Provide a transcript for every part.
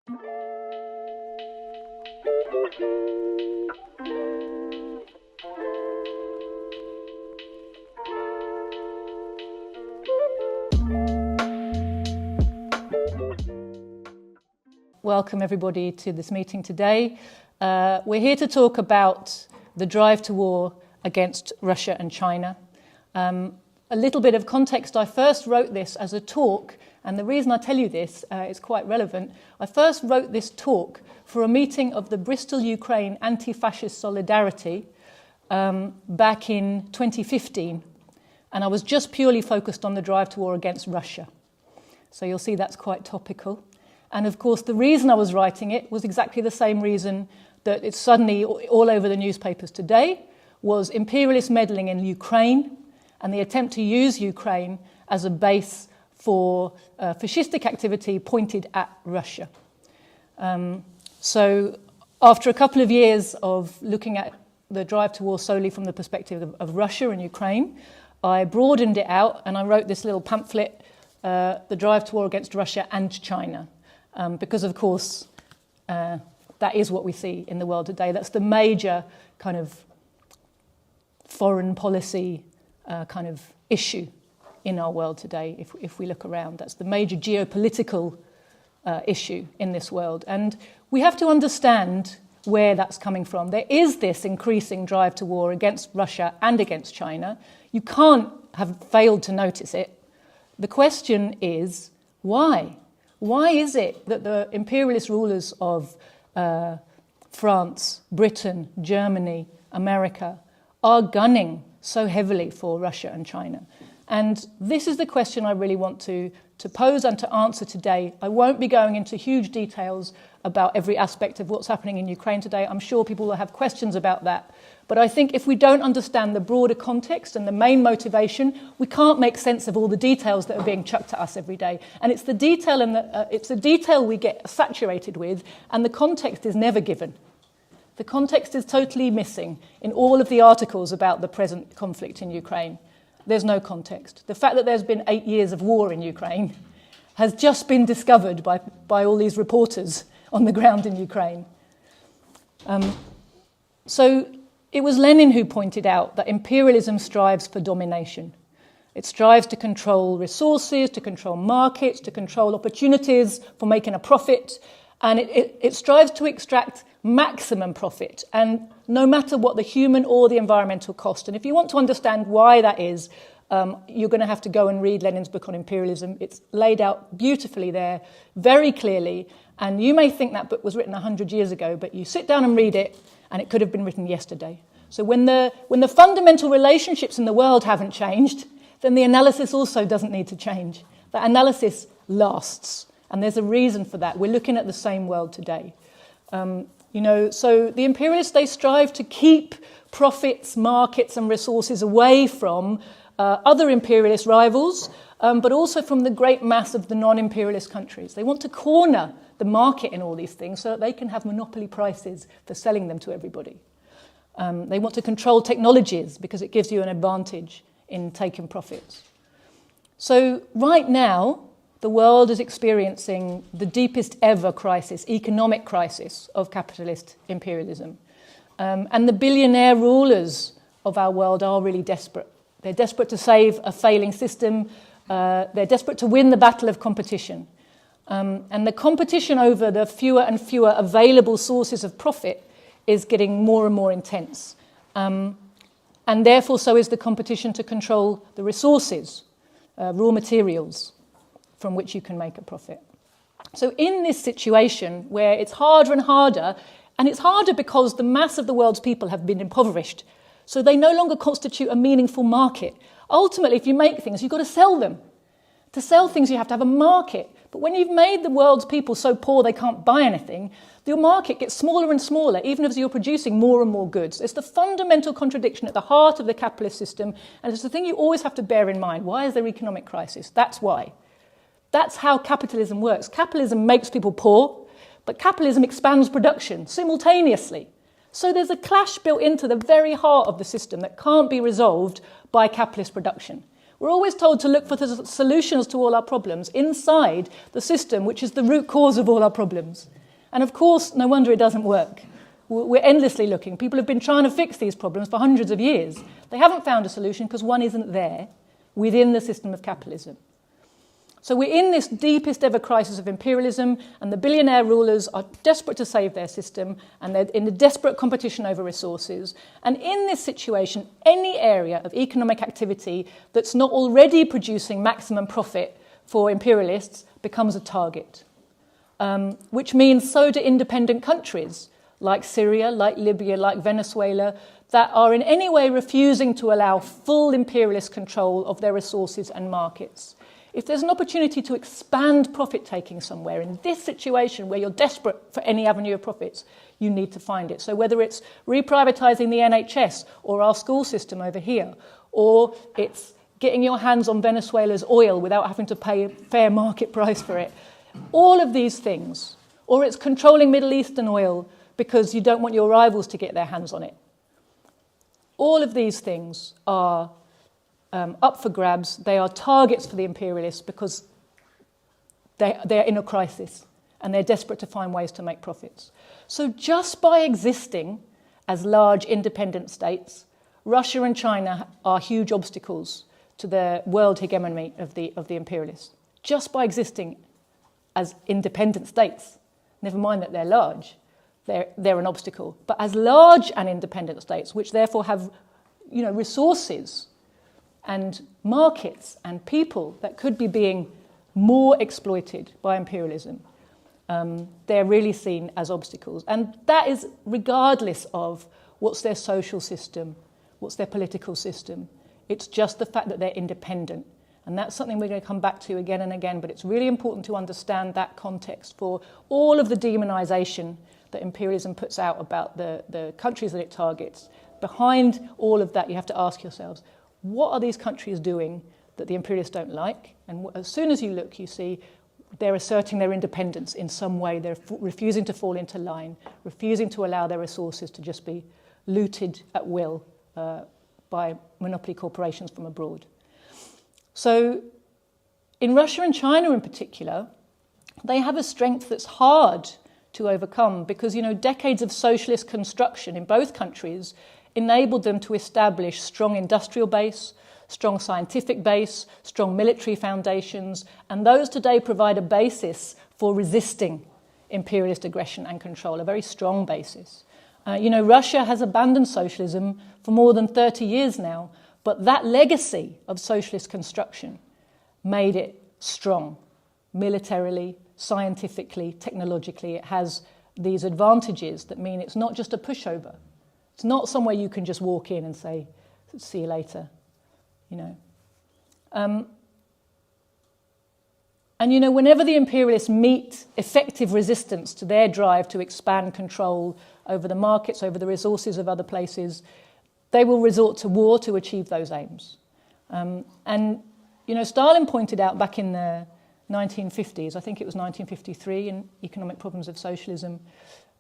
Welcome everybody to this meeting today. We're here to talk about the drive to war against Russia and China. A little bit of context, I first wrote this as a talk, and the reason I tell you this is quite relevant. I first wrote this talk for a meeting of the Bristol, Ukraine Anti-Fascist Solidarity back in 2015, and I was just purely focused on the drive to war against Russia. So you'll see that's quite topical. And of course, the reason I was writing it was exactly the same reason that it's suddenly all over the newspapers today, was imperialist meddling in Ukraine and the attempt to use Ukraine as a base for fascistic activity pointed at Russia. So after a couple of years of looking at the drive to war solely from the perspective of Russia and Ukraine, I broadened it out and I wrote this little pamphlet, The Drive to War Against Russia and China. Because, of course, that is what we see in the world today. That's the major kind of foreign policy kind of issue in our world today, if we look around. That's the major geopolitical issue in this world. And we have to understand where that's coming from. There is this increasing drive to war against Russia and against China. You can't have failed to notice it. The question is, why? Why is it that the imperialist rulers of France, Britain, Germany, America are gunning so heavily for Russia and China? And this is the question I really want to pose and to answer today. I won't be going into huge details about every aspect of what's happening in Ukraine today. I'm sure people will have questions about that. But I think if we don't understand the broader context and the main motivation, we can't make sense of all the details that are being chucked at us every day. And it's the detail it's the detail we get saturated with, and the context is never given. The context is totally missing in all of the articles about the present conflict in Ukraine. There's no context. The fact that there's been 8 years of war in Ukraine has just been discovered by all these reporters on the ground in Ukraine. So it was Lenin who pointed out that imperialism strives for domination. It strives to control resources, to control markets, to control opportunities for making a profit, and it strives to extract maximum profit, and no matter what the human or the environmental cost. And if you want to understand why that is, you're going to have to go and read Lenin's book on imperialism. It's laid out beautifully there, very clearly, and you may think that book was written 100 years ago, but you sit down and read it, and it could have been written yesterday. So when the fundamental relationships in the world haven't changed, then the analysis also doesn't need to change. That analysis lasts, and there's a reason for that. We're looking at the same world today. So the imperialists, they strive to keep profits, markets and resources away from other imperialist rivals, but also from the great mass of the non-imperialist countries. They want to corner the market in all these things so that they can have monopoly prices for selling them to everybody. They want to control technologies because it gives you an advantage in taking profits. So right now, the world is experiencing the deepest ever crisis, economic crisis of capitalist imperialism. And the billionaire rulers of our world are really desperate. They're desperate to save a failing system. They're desperate to win the battle of competition. And the competition over the fewer and fewer available sources of profit is getting more and more intense. And therefore, so is the competition to control the resources, raw materials, from which you can make a profit. So in this situation where it's harder and harder, and it's harder because the mass of the world's people have been impoverished, so they no longer constitute a meaningful market. Ultimately, if you make things, you've got to sell them. To sell things, you have to have a market. But when you've made the world's people so poor they can't buy anything, your market gets smaller and smaller, even as you're producing more and more goods. It's the fundamental contradiction at the heart of the capitalist system, and it's the thing you always have to bear in mind. Why is there economic crisis? That's why. That's how capitalism works. Capitalism makes people poor, but capitalism expands production simultaneously. So there's a clash built into the very heart of the system that can't be resolved by capitalist production. We're always told to look for the solutions to all our problems inside the system, which is the root cause of all our problems. And of course, no wonder it doesn't work. We're endlessly looking. People have been trying to fix these problems for hundreds of years. They haven't found a solution because one isn't there within the system of capitalism. So we're in this deepest ever crisis of imperialism, and the billionaire rulers are desperate to save their system, and they're in a desperate competition over resources. And in this situation, any area of economic activity that's not already producing maximum profit for imperialists becomes a target, which means so do independent countries like Syria, like Libya, like Venezuela, that are in any way refusing to allow full imperialist control of their resources and markets. If there's an opportunity to expand profit-taking somewhere, in this situation where you're desperate for any avenue of profits, you need to find it. So whether it's reprivatising the NHS or our school system over here, or it's getting your hands on Venezuela's oil without having to pay a fair market price for it, all of these things, or it's controlling Middle Eastern oil because you don't want your rivals to get their hands on it. All of these things are up for grabs. They are targets for the imperialists because they're in a crisis and they're desperate to find ways to make profits. So just by existing as large independent states, Russia and China are huge obstacles to the world hegemony of the imperialists. Just by existing as independent states, never mind that they're large, they're an obstacle. But as large and independent states, which therefore have, resources and markets and people that could be being more exploited by imperialism, they're really seen as obstacles. And that is regardless of what's their social system, what's their political system. It's just the fact that they're independent. And that's something we're going to come back to again and again, but it's really important to understand that context for all of the demonisation that imperialism puts out about the countries that it targets. Behind all of that, you have to ask yourselves, what are these countries doing that the imperialists don't like? And as soon as you look, you see they're asserting their independence in some way. They're refusing to fall into line, refusing to allow their resources to just be looted at will by monopoly corporations from abroad. So in Russia and China in particular, they have a strength that's hard to overcome because, decades of socialist construction in both countries enabled them to establish strong industrial base, strong scientific base, strong military foundations, and those today provide a basis for resisting imperialist aggression and control, a very strong basis. Russia has abandoned socialism for more than 30 years now, but that legacy of socialist construction made it strong, militarily, scientifically, technologically. It has these advantages that mean it's not just a pushover. It's not somewhere you can just walk in and say, see you later, And, whenever the imperialists meet effective resistance to their drive to expand control over the markets, over the resources of other places, they will resort to war to achieve those aims. Stalin pointed out back in the 1950s, I think it was 1953 in Economic Problems of Socialism,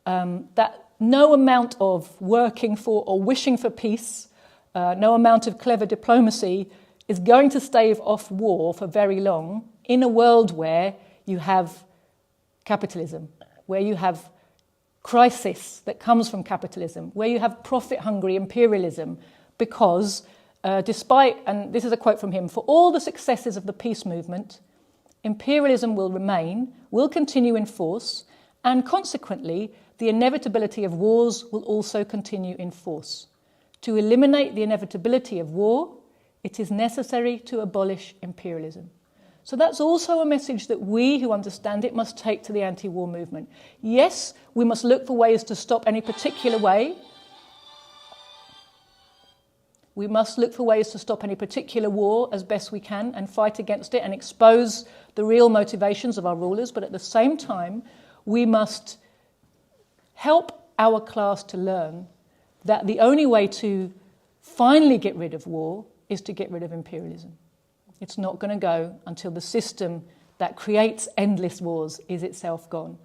that no amount of working for or wishing for peace, no amount of clever diplomacy is going to stave off war for very long in a world where you have capitalism, where you have crisis that comes from capitalism, where you have profit-hungry imperialism, because despite, and this is a quote from him, for all the successes of the peace movement, imperialism will remain, will continue in force, and consequently, the inevitability of wars will also continue in force. To eliminate the inevitability of war, it is necessary to abolish imperialism. So that's also a message that we who understand it must take to the anti-war movement. Yes, we must look for ways to stop any particular way. We must look for ways to stop any particular war as best we can and fight against it and expose the real motivations of our rulers. But at the same time, we must help our class to learn that the only way to finally get rid of war is to get rid of imperialism. It's not going to go until the system that creates endless wars is itself gone.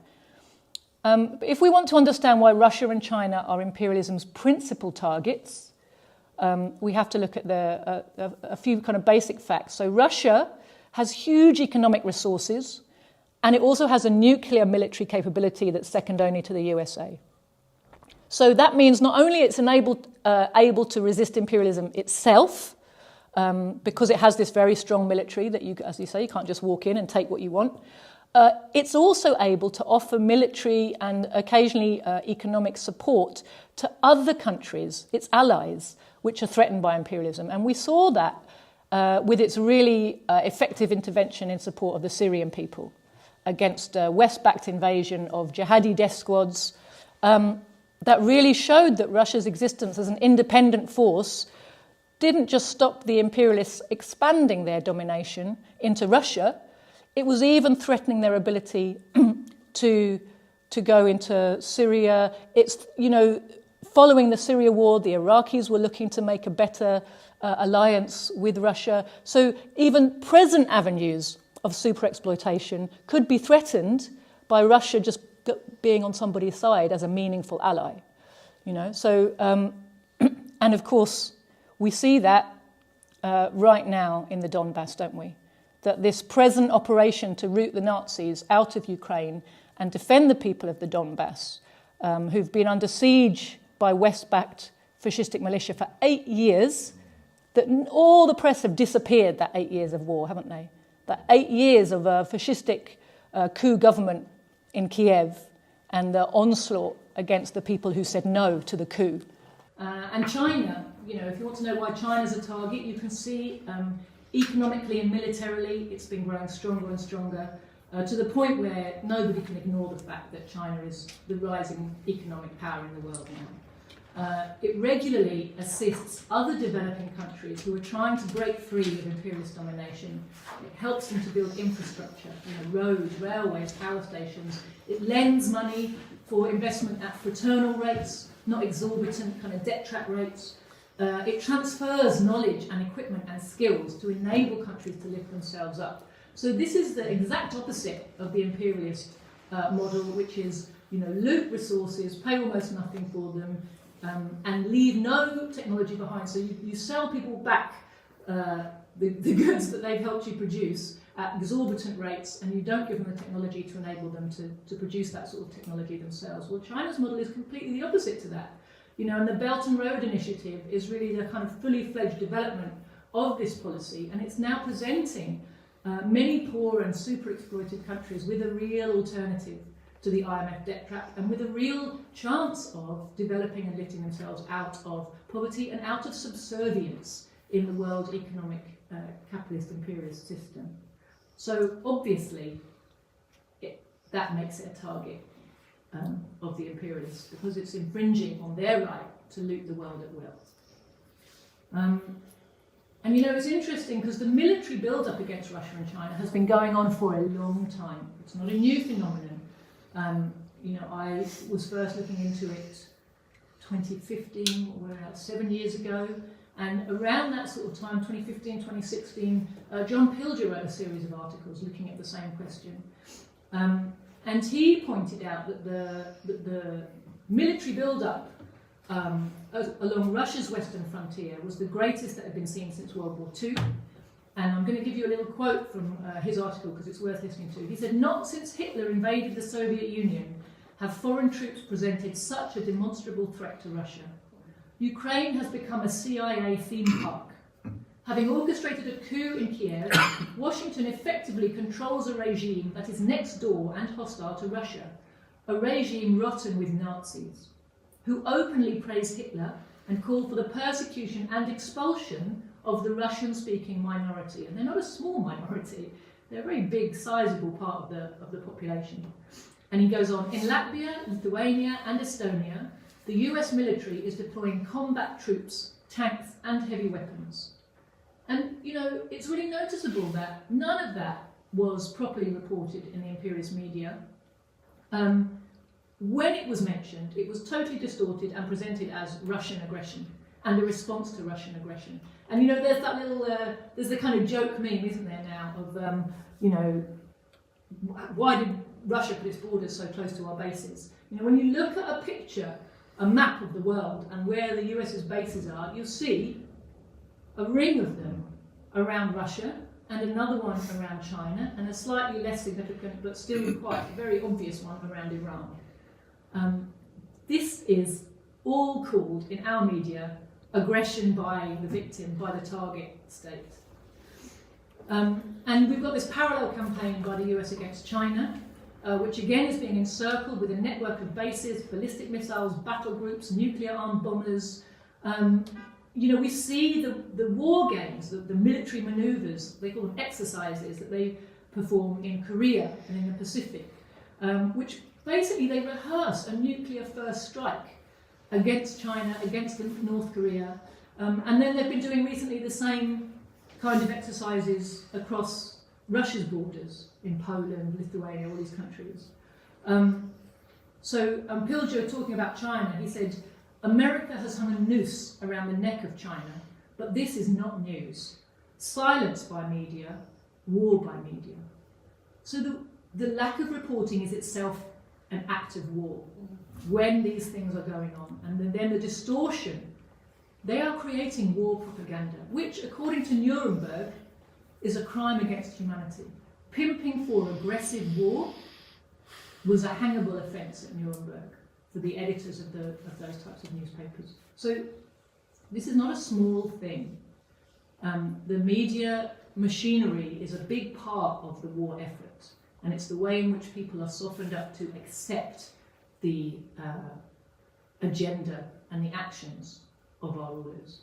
If we want to understand why Russia and China are imperialism's principal targets, we have to look at a few kind of basic facts. So Russia has huge economic resources And it also has a nuclear military capability that's second only to the USA. So that means not only it's able to resist imperialism itself, because it has this very strong military that you, as you say, you can't just walk in and take what you want. It's also able to offer military and occasionally economic support to other countries, its allies, which are threatened by imperialism. And we saw that with its really effective intervention in support of the Syrian people against West-backed invasion of jihadi death squads that really showed that Russia's existence as an independent force didn't just stop the imperialists expanding their domination into Russia, it was even threatening their ability to go into Syria. It's, following the Syria war, the Iraqis were looking to make a better alliance with Russia. So even present avenues of super exploitation could be threatened by Russia just being on somebody's side as a meaningful ally. So and of course we see that right now in the Donbass, don't we? That this present operation to root the Nazis out of Ukraine and defend the people of the Donbass, who've been under siege by West-backed fascistic militia for 8 years, that all the press have disappeared that 8 years of war, haven't they? That 8 years of a fascistic coup government in Kiev and the onslaught against the people who said no to the coup. And China, if you want to know why China's a target, you can see economically and militarily it's been growing stronger and stronger to the point where nobody can ignore the fact that China is the rising economic power in the world now. It regularly assists other developing countries who are trying to break free of imperialist domination. It helps them to build infrastructure, roads, railways, power stations. It lends money for investment at fraternal rates, not exorbitant kind of debt trap rates. It transfers knowledge and equipment and skills to enable countries to lift themselves up. So this is the exact opposite of the imperialist model, which is, loot resources, pay almost nothing for them, and leave no technology behind. So you sell people back the goods that they've helped you produce at exorbitant rates, and you don't give them the technology to enable them to produce that sort of technology themselves. Well, China's model is completely the opposite to that. And the Belt and Road Initiative is really the kind of fully fledged development of this policy, and it's now presenting many poor and super exploited countries with a real alternative to the IMF debt trap and with a real chance of developing and lifting themselves out of poverty and out of subservience in the world economic capitalist imperialist system. So obviously that makes it a target of the imperialists, because it's infringing on their right to loot the world at will. And it's interesting because the military build-up against Russia and China has been going on for a long time. It's not a new phenomenon. I was first looking into it 2015, or 7 years ago, and around that sort of time, 2015, 2016, John Pilger wrote a series of articles looking at the same question. And he pointed out that the military build-up along Russia's western frontier was the greatest that had been seen since World War II. And I'm going to give you a little quote from his article because it's worth listening to. He said, "Not since Hitler invaded the Soviet Union have foreign troops presented such a demonstrable threat to Russia. Ukraine has become a CIA theme park. Having orchestrated a coup in Kiev, Washington effectively controls a regime that is next door and hostile to Russia, a regime rotten with Nazis, who openly praise Hitler and call for the persecution and expulsion of the Russian-speaking minority." And they're not a small minority, they're a very big, sizable part of the population. And he goes on, "In Latvia, Lithuania and Estonia, the US military is deploying combat troops, tanks and heavy weapons." And, it's really noticeable that none of that was properly reported in the imperialist media. When it was mentioned, it was totally distorted and presented as Russian aggression and a response to Russian aggression. And, there's that little, there's the kind of joke meme, isn't there now, of, why did Russia put its borders so close to our bases? When you look at a picture, a map of the world and where the US's bases are, you'll see a ring of them around Russia and another one around China, and a slightly less significant but still quite very obvious one around Iran. This is all called, in our media, aggression by the victim, by the target state. And we've got this parallel campaign by the US against China, which again is being encircled with a network of bases, ballistic missiles, battle groups, nuclear-armed bombers. We see the war games, the military maneuvers, they call them exercises, that they perform in Korea and in the Pacific, which basically they rehearse a nuclear first strike against China, against North Korea, and then they've been doing recently the same kind of exercises across Russia's borders in Poland, Lithuania, all these countries. Pilger, talking about China, he said, America has hung a noose around the neck of China, but this is not news. Silence by media, war by media. So the lack of reporting is itself an act of war when these things are going on. And then the distortion, they are creating war propaganda, which, according to Nuremberg, is a crime against humanity. Pimping for aggressive war was a hangable offence at Nuremberg for the editors of those types of newspapers. So this is not a small thing. The media machinery is a big part of the war effort, and it's the way in which people are softened up to accept the agenda and the actions of our rulers.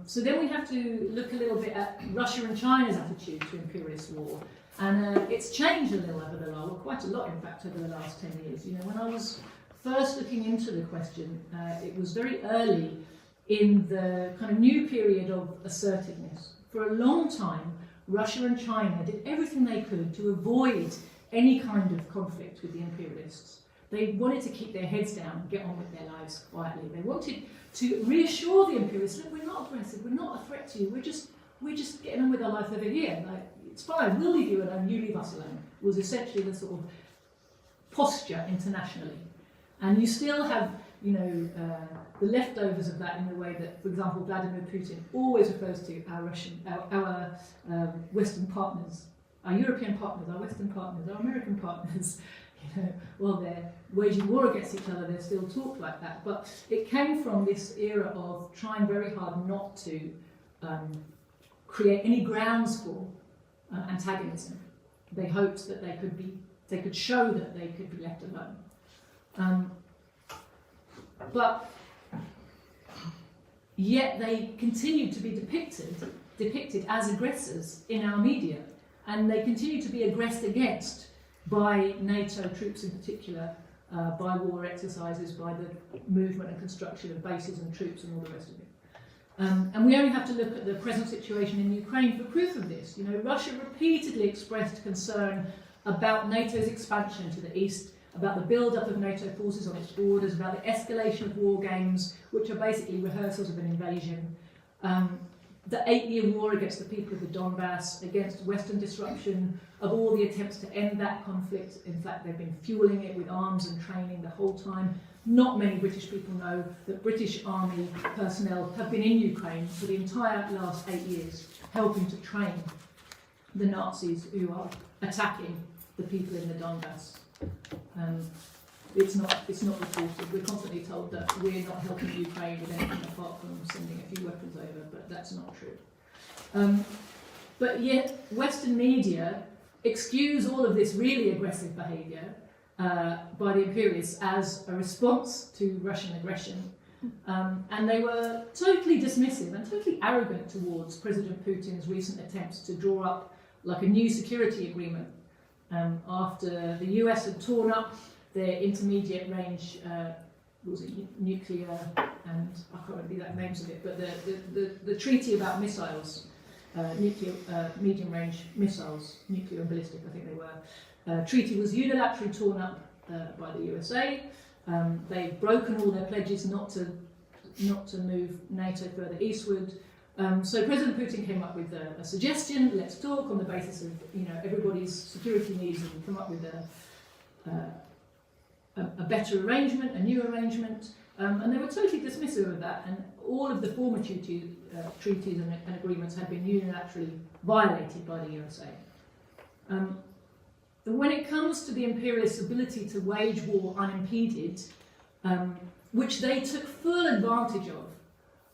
So then we have to look a little bit at Russia and China's attitude to imperialist war. And it's changed a little over the last, quite a lot in fact, over the last 10 years. When I was first looking into the question, it was very early in the kind of new period of assertiveness. For a long time, Russia and China did everything they could to avoid any kind of conflict with the imperialists. They wanted to keep their heads down and get on with their lives quietly. They wanted to reassure the imperialists, look, we're not aggressive, we're not a threat to you, we're just getting on with our life over here. Like, it's fine, we'll leave you alone, you leave us alone, was essentially the sort of posture internationally. And you still have, the leftovers of that in the way that, for example, Vladimir Putin always refers to our Western partners, our European partners, our Western partners, our American partners. While they're waging war against each other, they still talk like that. But it came from this era of trying very hard not to create any grounds for antagonism. They hoped that they could show that they could be left alone. But yet they continued to be depicted as aggressors in our media, and they continue to be aggressed against by NATO troops in particular, by war exercises, by the movement and construction of bases and troops and all the rest of it. And we only have to look at the present situation in Ukraine for proof of this. Russia repeatedly expressed concern about NATO's expansion to the east, about the build-up of NATO forces on its borders, about the escalation of war games, which are basically rehearsals of an invasion, the 8-year war against the people of the Donbass, against Western disruption of all the attempts to end that conflict. In fact, they've been fueling it with arms and training the whole time. Not many British people know that British Army personnel have been in Ukraine for the entire last 8 years, helping to train the Nazis who are attacking the people in the Donbass. It's not reported. We're constantly told that we're not helping Ukraine with anything apart from sending a few weapons over, but that's not true. But yet, Western media excuse all of this really aggressive behaviour by the imperialists as a response to Russian aggression. And they were totally dismissive and totally arrogant towards President Putin's recent attempts to draw up like a new security agreement after the US had torn up their intermediate range, nuclear, and I can't remember the exact names of it, but the treaty about missiles, nuclear, medium range missiles, nuclear and ballistic, I think they were. Treaty was unilaterally torn up by the USA. They've broken all their pledges not to move NATO further eastward. So President Putin came up with a suggestion: let's talk on the basis of everybody's security needs and come up with a better arrangement, a new arrangement. And they were totally dismissive of that, and all of the former treaties and agreements had been unilaterally violated by the USA. When it comes to the imperialists' ability to wage war unimpeded, which they took full advantage of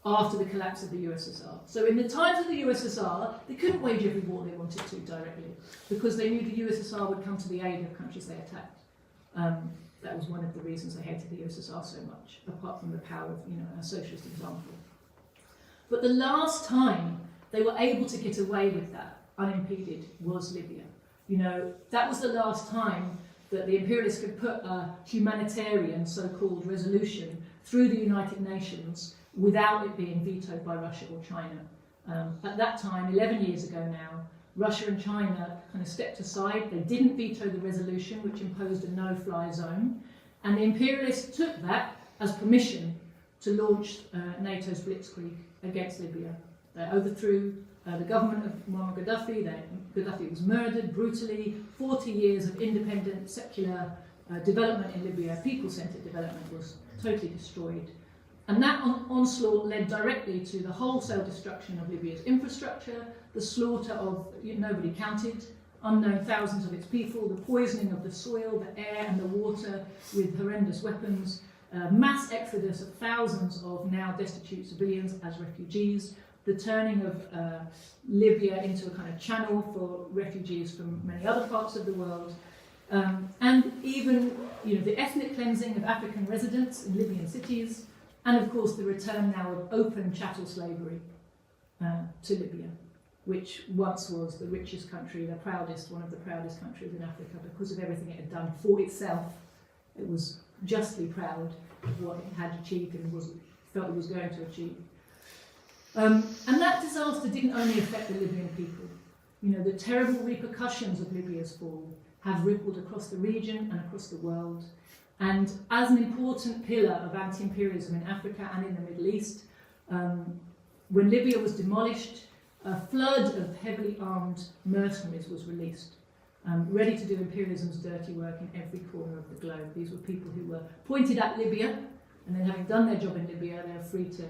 after the collapse of the USSR. So in the times of the USSR, they couldn't wage every war they wanted to directly, because they knew the USSR would come to the aid of countries they attacked. That was one of the reasons they hated the USSR so much, apart from the power of, a socialist example. But the last time they were able to get away with that unimpeded was Libya. That was the last time that the imperialists could put a humanitarian so-called resolution through the United Nations without it being vetoed by Russia or China. At that time, 11 years ago now, Russia and China kind of stepped aside. They didn't veto the resolution, which imposed a no-fly zone, and the imperialists took that as permission to launch NATO's blitzkrieg against Libya. They overthrew the government of Muammar Gaddafi. Gaddafi was murdered brutally. 40 years of independent, secular development in Libya, people-centred development, was totally destroyed. And that onslaught led directly to the wholesale destruction of Libya's infrastructure, the slaughter of, nobody counted, unknown thousands of its people, the poisoning of the soil, the air and the water with horrendous weapons, mass exodus of thousands of now destitute civilians as refugees, the turning of Libya into a kind of channel for refugees from many other parts of the world, and even the ethnic cleansing of African residents in Libyan cities, and of course the return now of open chattel slavery to Libya, which once was the richest country, one of the proudest countries in Africa because of everything it had done for itself. It was justly proud of what it had achieved and felt it was going to achieve. And that disaster didn't only affect the Libyan people. The terrible repercussions of Libya's fall have rippled across the region and across the world. And as an important pillar of anti-imperialism in Africa and in the Middle East, when Libya was demolished, a flood of heavily armed mercenaries was released, ready to do imperialism's dirty work in every corner of the globe. These were people who were pointed at Libya, and then having done their job in Libya, they were free to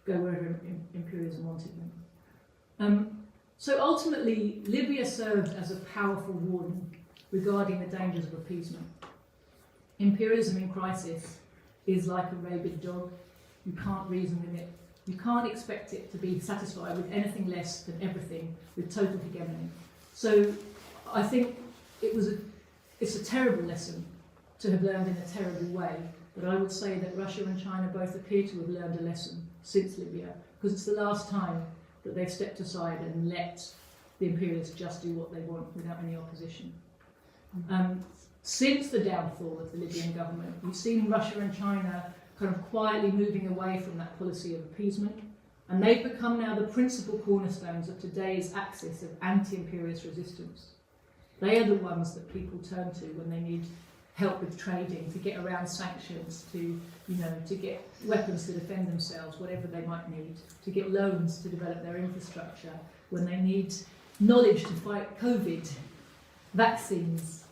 go wherever imperialism wanted them. So ultimately, Libya served as a powerful warning regarding the dangers of appeasement. Imperialism in crisis is like a rabid dog. You can't reason with it. You can't expect it to be satisfied with anything less than everything, with total hegemony. So I think it's a terrible lesson to have learned in a terrible way, but I would say that Russia and China both appear to have learned a lesson since Libya, because it's the last time that they've stepped aside and let the imperialists just do what they want without any opposition. Since the downfall of the Libyan government, we've seen Russia and China kind of quietly moving away from that policy of appeasement, and they've become now the principal cornerstones of today's axis of anti-imperialist resistance. They are the ones that people turn to when they need help with trading, to get around sanctions, to get weapons to defend themselves, whatever they might need, to get loans to develop their infrastructure, when they need knowledge to fight COVID, vaccines,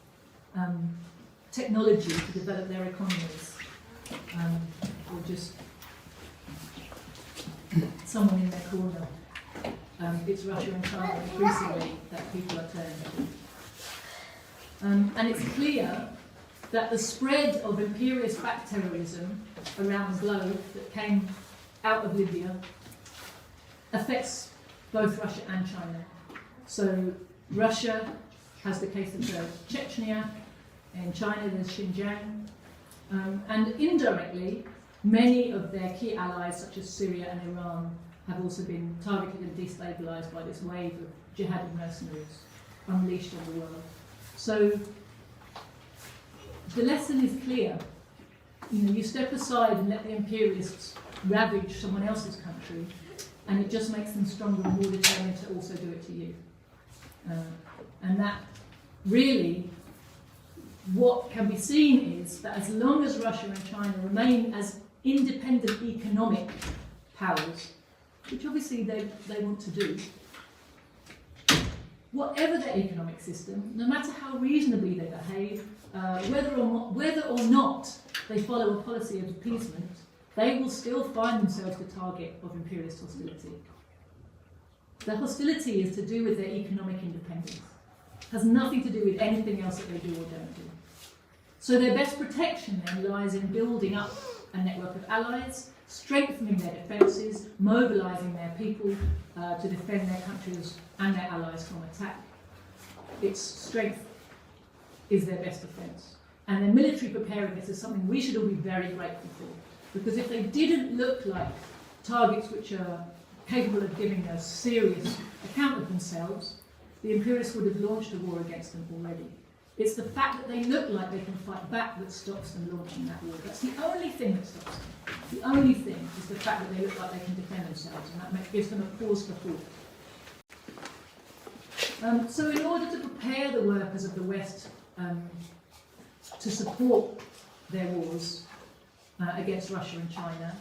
technology to develop their economies, or just someone in their corner. It's Russia and China increasingly that people are turning to. And it's clear that the spread of imperialist-backed terrorism around the globe that came out of Libya affects both Russia and China. So Russia has the case of Chechnya, in China there's Xinjiang, and indirectly many of their key allies such as Syria and Iran have also been targeted and destabilised by this wave of jihadi mercenaries unleashed on the world. So the lesson is clear. You step aside and let the imperialists ravage someone else's country, and it just makes them stronger and more determined to also do it to you. And that really, what can be seen is that as long as Russia and China remain as independent economic powers, which obviously they want to do, whatever their economic system, no matter how reasonably they behave, whether or not they follow a policy of appeasement, they will still find themselves the target of imperialist hostility. The hostility is to do with their economic independence. It has nothing to do with anything else that they do or don't do. So their best protection then lies in building up a network of allies, strengthening their defences, mobilising their people to defend their countries and their allies from attack. Its strength is their best defence. And their military preparedness is something we should all be very grateful for. Because if they didn't look like targets which are capable of giving a serious account of themselves, the imperialists would have launched a war against them already. It's the fact that they look like they can fight back that stops them launching that war. That's the only thing that stops them. The only thing is the fact that they look like they can defend themselves, and that gives them a pause for thought. So in order to prepare the workers of the West to support their wars against Russia and China,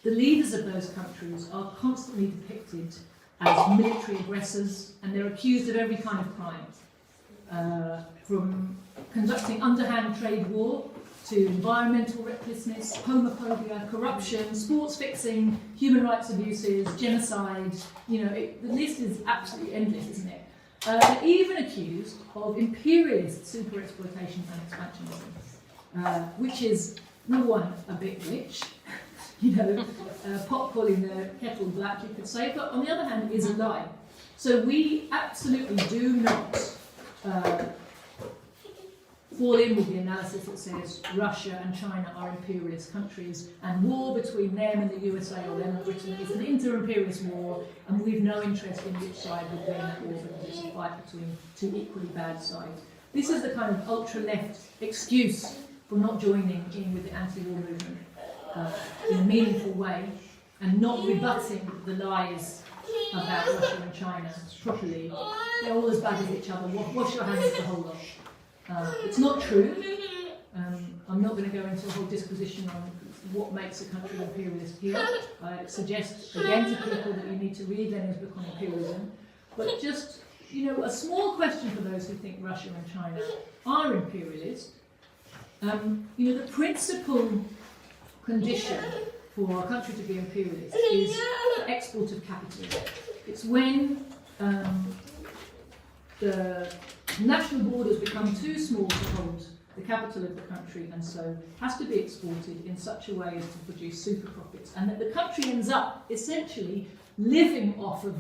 the leaders of those countries are constantly depicted as military aggressors, and they're accused of every kind of crime, from conducting underhand trade war to environmental recklessness, homophobia, corruption, sports fixing, human rights abuses, genocide. You know, the list is absolutely endless, isn't it? They're even accused of imperialist super exploitation and expansionism, which is, number one, a bit rich. You know, pot calling the kettle black, you could say, but on the other hand, is a lie. So we absolutely do not fall in with the analysis that says Russia and China are imperialist countries, and war between them and the USA or them and Britain is an inter-imperialist war, and we've no interest in which side would win that war because it's a fight between two equally bad sides. This is the kind of ultra-left excuse for not joining in with the anti-war movement in a meaningful way, and not rebutting the lies about Russia and China properly. They're all as bad as each other. Wash your hands of the whole lot. It's not true. I'm not going to go into a whole disquisition on what makes a country imperialist here. I suggest again to people that you need to read Lenin's book on imperialism. But just, you know, a small question for those who think Russia and China are imperialist. You know, the principal condition for a country to be imperialist is the export of capital. It's when the national borders become too small to hold the capital of the country, and so has to be exported in such a way as to produce super profits, and that the country ends up essentially living off of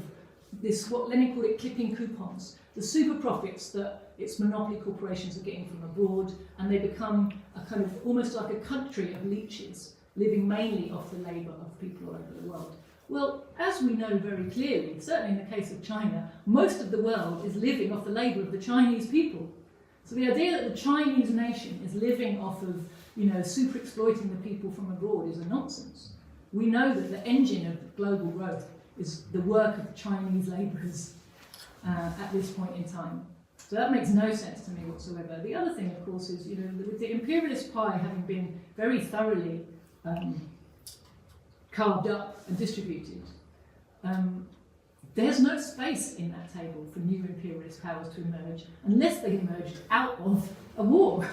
this, what Lenin called it, clipping coupons, the super profits that its monopoly corporations are getting from abroad, and they become a kind of almost like a country of leeches, living mainly off the labour of people all over the world. Well, as we know very clearly, certainly in the case of China, most of the world is living off the labour of the Chinese people. So the idea that the Chinese nation is living off of, you know, super exploiting the people from abroad is a nonsense. We know that the engine of global growth is the work of Chinese labourers at this point in time. So that makes no sense to me whatsoever. The other thing, of course, is, you know, with the imperialist pie having been very thoroughly carved up and distributed, there's no space in that table for new imperialist powers to emerge unless they emerged out of a war.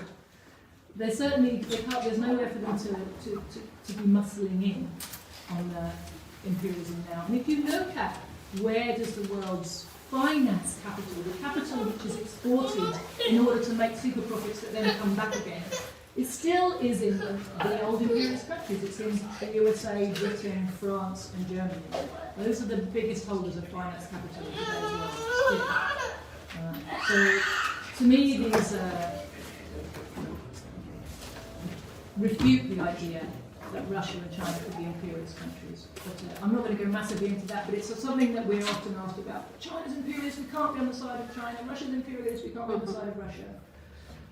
There's nowhere for them to be muscling in on imperialism now. And if you look at where does the world's finance capital, the capital which is exported in order to make super profits that then come back again, it still is in the old imperialist countries. It's in the USA, Britain, France, and Germany. Those are the biggest holders of finance capital in today's world. So, to me, these refute the idea that Russia and China could be imperialist countries. But I'm not going to go massively into that, but it's something that we're often asked about. China's imperialist, we can't be on the side of China. Russia's imperialist, we can't be on the side of Russia.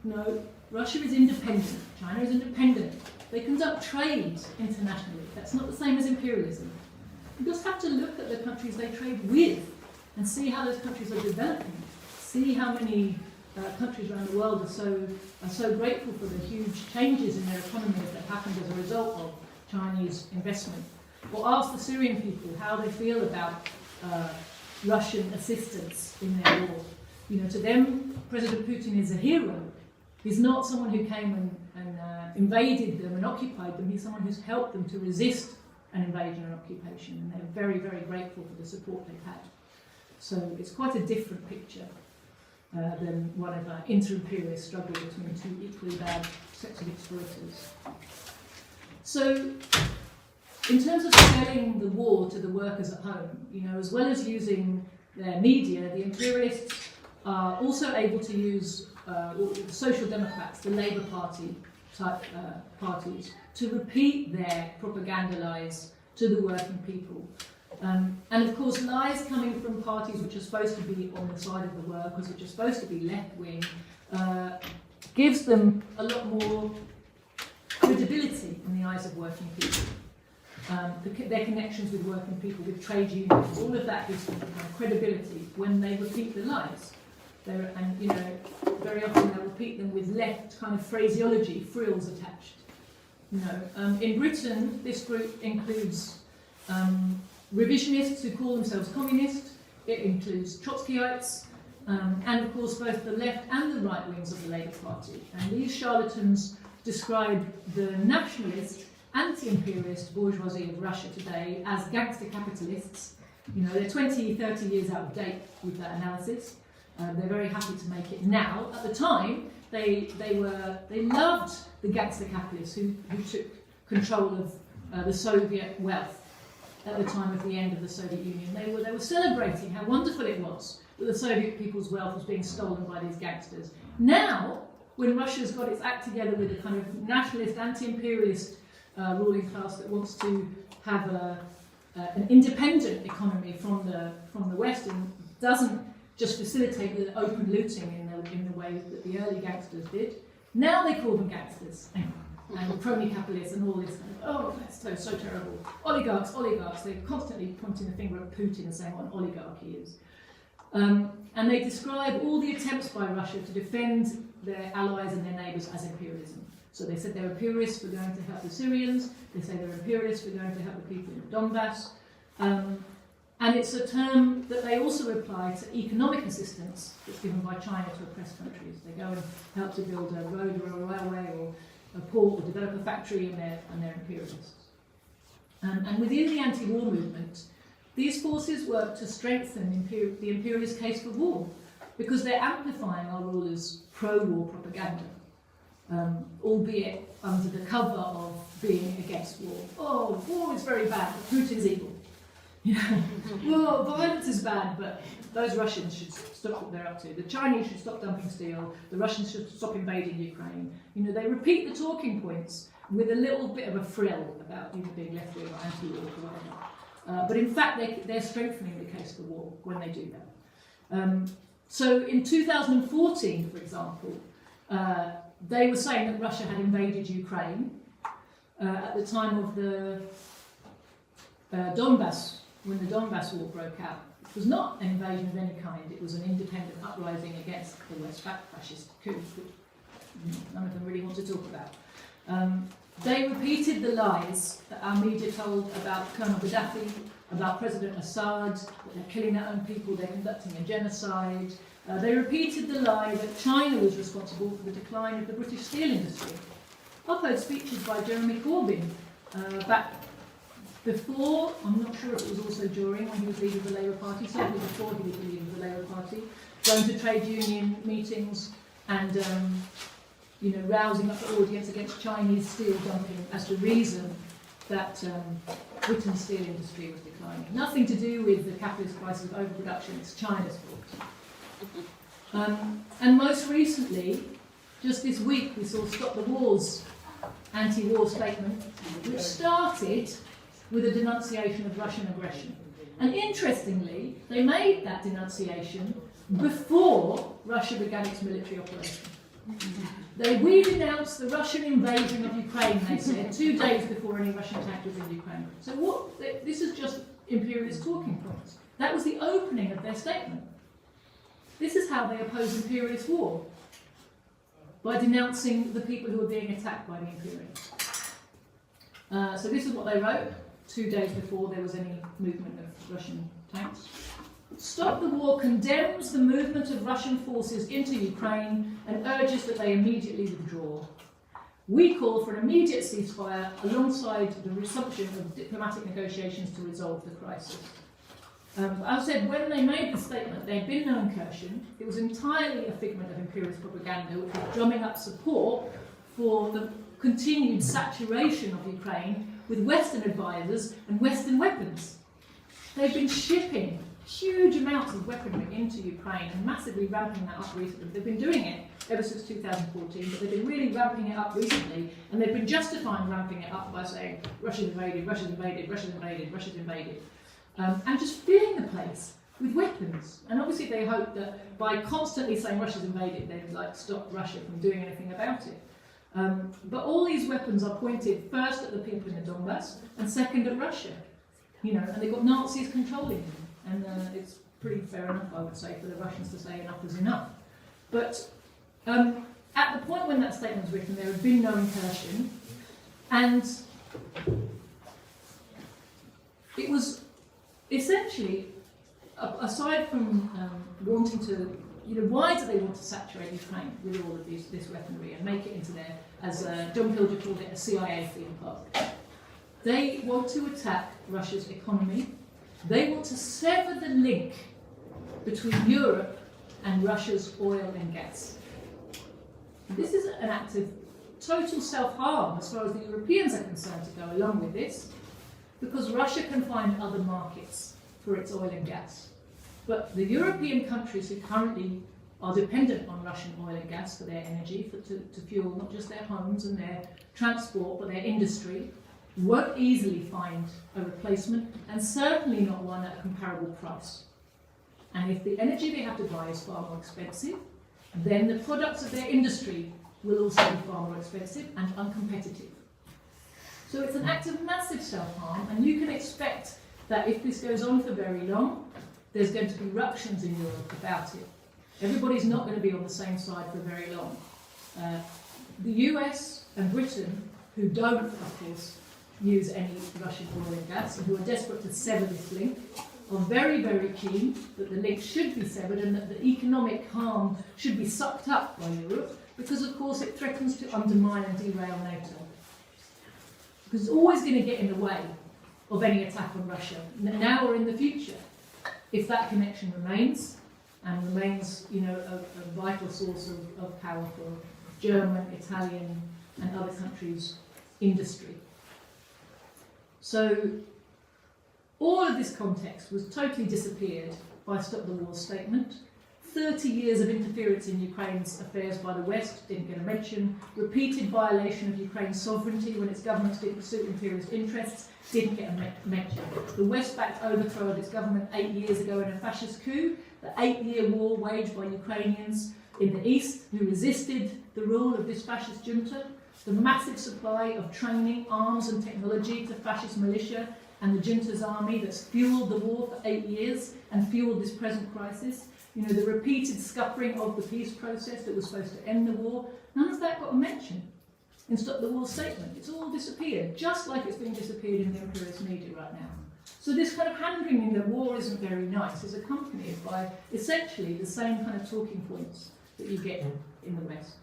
No, Russia is independent. China is independent. They conduct trade internationally. That's not the same as imperialism. You just have to look at the countries they trade with and see how those countries are developing. See how many countries around the world are so grateful for the huge changes in their economies that happened as a result of Chinese investment. Or ask the Syrian people how they feel about Russian assistance in their war. You know, to them, President Putin is a hero. He's not someone who came and invaded them and occupied them. He's someone who's helped them to resist an invasion and occupation, and they're very, very grateful for the support they've had. So it's quite a different picture than one of an inter-imperialist struggle between two equally bad sets of exploiters. So, in terms of selling the war to the workers at home, as well as using their media, the imperialists are also able to use the Social Democrats, the Labour Party type parties, to repeat their propaganda lies to the working people. And of course, lies coming from parties which are supposed to be on the side of the workers, which are supposed to be left-wing, gives them a lot more credibility in the eyes of working people. Their connections with working people, with trade unions, all of that gives them kind of credibility when they repeat the lies. Very often they repeat them with left kind of phraseology, frills attached. In Britain, this group includes revisionists who call themselves communists. It includes Trotskyites, and of course both the left and the right wings of the Labour Party. And these charlatans describe the nationalist, anti-imperialist bourgeoisie of Russia today as gangster capitalists. They're 20, 30 years out of date with that analysis. They're very happy to make it now. At the time, they loved the gangster capitalists who took control of the Soviet wealth at the time of the end of the Soviet Union. They were celebrating how wonderful it was that the Soviet people's wealth was being stolen by these gangsters. Now, when Russia's got its act together with a kind of nationalist, anti-imperialist ruling class that wants to have an independent economy from the West and doesn't just facilitate the open looting in the way that the early gangsters did, now they call them gangsters and crony capitalists and all this kind of, that's so terrible. Oligarchs, they're constantly pointing the finger at Putin and saying what an oligarchy is. And they describe all the attempts by Russia to defend their allies and their neighbours as imperialism. So they said they're imperialists for going to help the Syrians, they say they're imperialists for going to help the people in Donbass, and it's a term that they also apply to economic assistance that's given by China to oppressed countries. They go and help to build a road or a railway or a port or develop a factory, and they're imperialists. And within the anti-war movement, these forces work to strengthen the imperialist case for war, because they're amplifying our rulers' pro-war propaganda, albeit under the cover of being against war. Oh, war is very bad, but Putin's evil. Well, violence is bad, but those Russians should stop what they're up to. The Chinese should stop dumping steel. The Russians should stop invading Ukraine. They repeat the talking points with a little bit of a frill about being left-wing or anti-war or whatever. But in fact, they're strengthening the case for war when they do that. So in 2014, for example, they were saying that Russia had invaded Ukraine at the time of the Donbass, when the Donbass war broke out. It was not an invasion of any kind, it was an independent uprising against the West fascist coup, which none of them really want to talk about. They repeated the lies that our media told about Colonel Gaddafi, about President Assad, that they're killing their own people, they're conducting a genocide. They repeated the lie that China was responsible for the decline of the British steel industry. I've heard speeches by Jeremy Corbyn back before, I'm not sure if it was also during, when he was leader of the Labour Party, certainly before he was the leader of the Labour Party, going to trade union meetings and rousing up the audience against Chinese steel dumping as the reason that Britain's steel industry was declining. Nothing to do with the capitalist crisis of overproduction, it's China's fault. And most recently, just this week, we saw Stop the War's anti-war statement, which started with a denunciation of Russian aggression. And interestingly, they made that denunciation before Russia began its military operation. We denounced the Russian invasion of Ukraine, they said, 2 days before any Russian tank was in Ukraine. So this is just imperialist talking points. That was the opening of their statement. This is how they oppose imperialist war, by denouncing the people who are being attacked by the imperialists. So this is what they wrote 2 days before there was any movement of Russian tanks. Stop the War condemns the movement of Russian forces into Ukraine and urges that they immediately withdraw. We call for an immediate ceasefire alongside the resumption of diplomatic negotiations to resolve the crisis. As I said, when they made the statement, there had been no incursion. It was entirely a figment of imperialist propaganda, which was drumming up support for the continued saturation of Ukraine with Western advisors and Western weapons. They've been shipping huge amounts of weaponry into Ukraine and massively ramping that up recently. They've been doing it ever since 2014, but they've been really ramping it up recently, and they've been justifying ramping it up by saying Russia's invaded, Russia's invaded, Russia's invaded, Russia's invaded, and just filling the place with weapons. And obviously they hope that by constantly saying Russia's invaded, they'd like stop Russia from doing anything about it. But all these weapons are pointed first at the people in the Donbass and second at Russia, and they've got Nazis controlling them. And it's pretty fair enough, I would say, for the Russians to say enough is enough. But at the point when that statement was written, there had been no incursion, and it was essentially, aside from wanting to, why do they want to saturate Ukraine with all of this weaponry and make it into their, as John Pilger called it, a CIA theme park? They want to attack Russia's economy. They want to sever the link between Europe and Russia's oil and gas. This is an act of total self-harm as far as the Europeans are concerned to go along with this, because Russia can find other markets for its oil and gas. But the European countries who currently are dependent on Russian oil and gas for their energy, to fuel not just their homes and their transport, but their industry, won't easily find a replacement, and certainly not one at a comparable price. And if the energy they have to buy is far more expensive, then the products of their industry will also be far more expensive and uncompetitive. So it's an act of massive self-harm, and you can expect that if this goes on for very long, there's going to be ructions in Europe about it. Everybody's not going to be on the same side for very long. The US and Britain, who don't, of course, use any Russian oil and gas, and who are desperate to sever this link, are very, very keen that the link should be severed and that the economic harm should be sucked up by Europe, because of course it threatens to undermine and derail NATO. Because it's always going to get in the way of any attack on Russia, now or in the future, if that connection remains, and remains, a vital source of power for German, Italian, and other countries' industry. So all of this context was totally disappeared by Stop the War statement. 30 years of interference in Ukraine's affairs by the West didn't get a mention. Repeated violation of Ukraine's sovereignty when its governments didn't suit imperialist interests didn't get a mention. The West-backed overthrow of its government 8 years ago in a fascist coup, the 8-year war waged by Ukrainians in the East who resisted the rule of this fascist junta, the massive supply of training, arms and technology to fascist militia and the junta's army that's fueled the war for 8 years and fueled this present crisis, the repeated scuppering of the peace process that was supposed to end the war, none of that got a mention in Stop the War statement. It's all disappeared, just like it's being disappeared in the imperialist media right now. So this kind of hand-wringing that war isn't very nice is accompanied by essentially the same kind of talking points that you get in the West,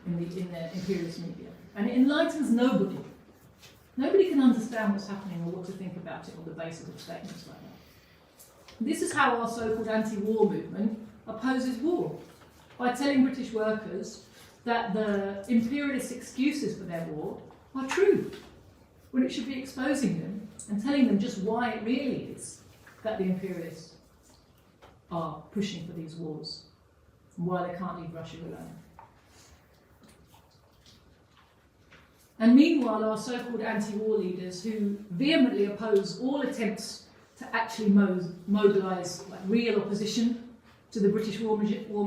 in the imperialist media. And it enlightens nobody. Nobody can understand what's happening or what to think about it on the basis of statements like that. This is how our so-called anti-war movement opposes war, by telling British workers that the imperialist excuses for their war are true, when it should be exposing them and telling them just why it really is that the imperialists are pushing for these wars and why they can't leave Russia alone. And meanwhile, our so-called anti-war leaders, who vehemently oppose all attempts to actually mobilise real opposition to the British war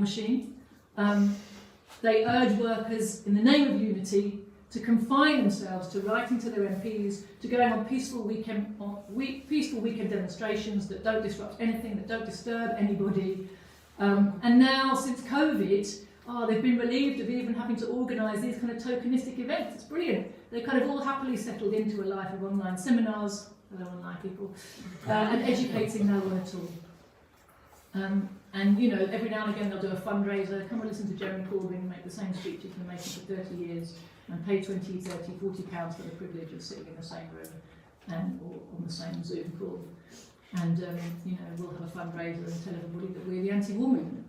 machine, they urge workers, in the name of unity, to confine themselves to writing to their MPs, to going on peaceful weekend demonstrations that don't disrupt anything, that don't disturb anybody. And now, since COVID, they've been relieved of even having to organise these kind of tokenistic events. It's brilliant. They kind of all happily settled into a life of online seminars, hello online people, and educating no one at all. And you know, every now and again they'll do a fundraiser, come and listen to Jeremy Corbyn make the same speech he's been making for 30 years and pay 20, 30, 40 pounds for the privilege of sitting in the same room and or on the same Zoom call. And you know, we'll have a fundraiser and tell everybody that we're the anti-war movement.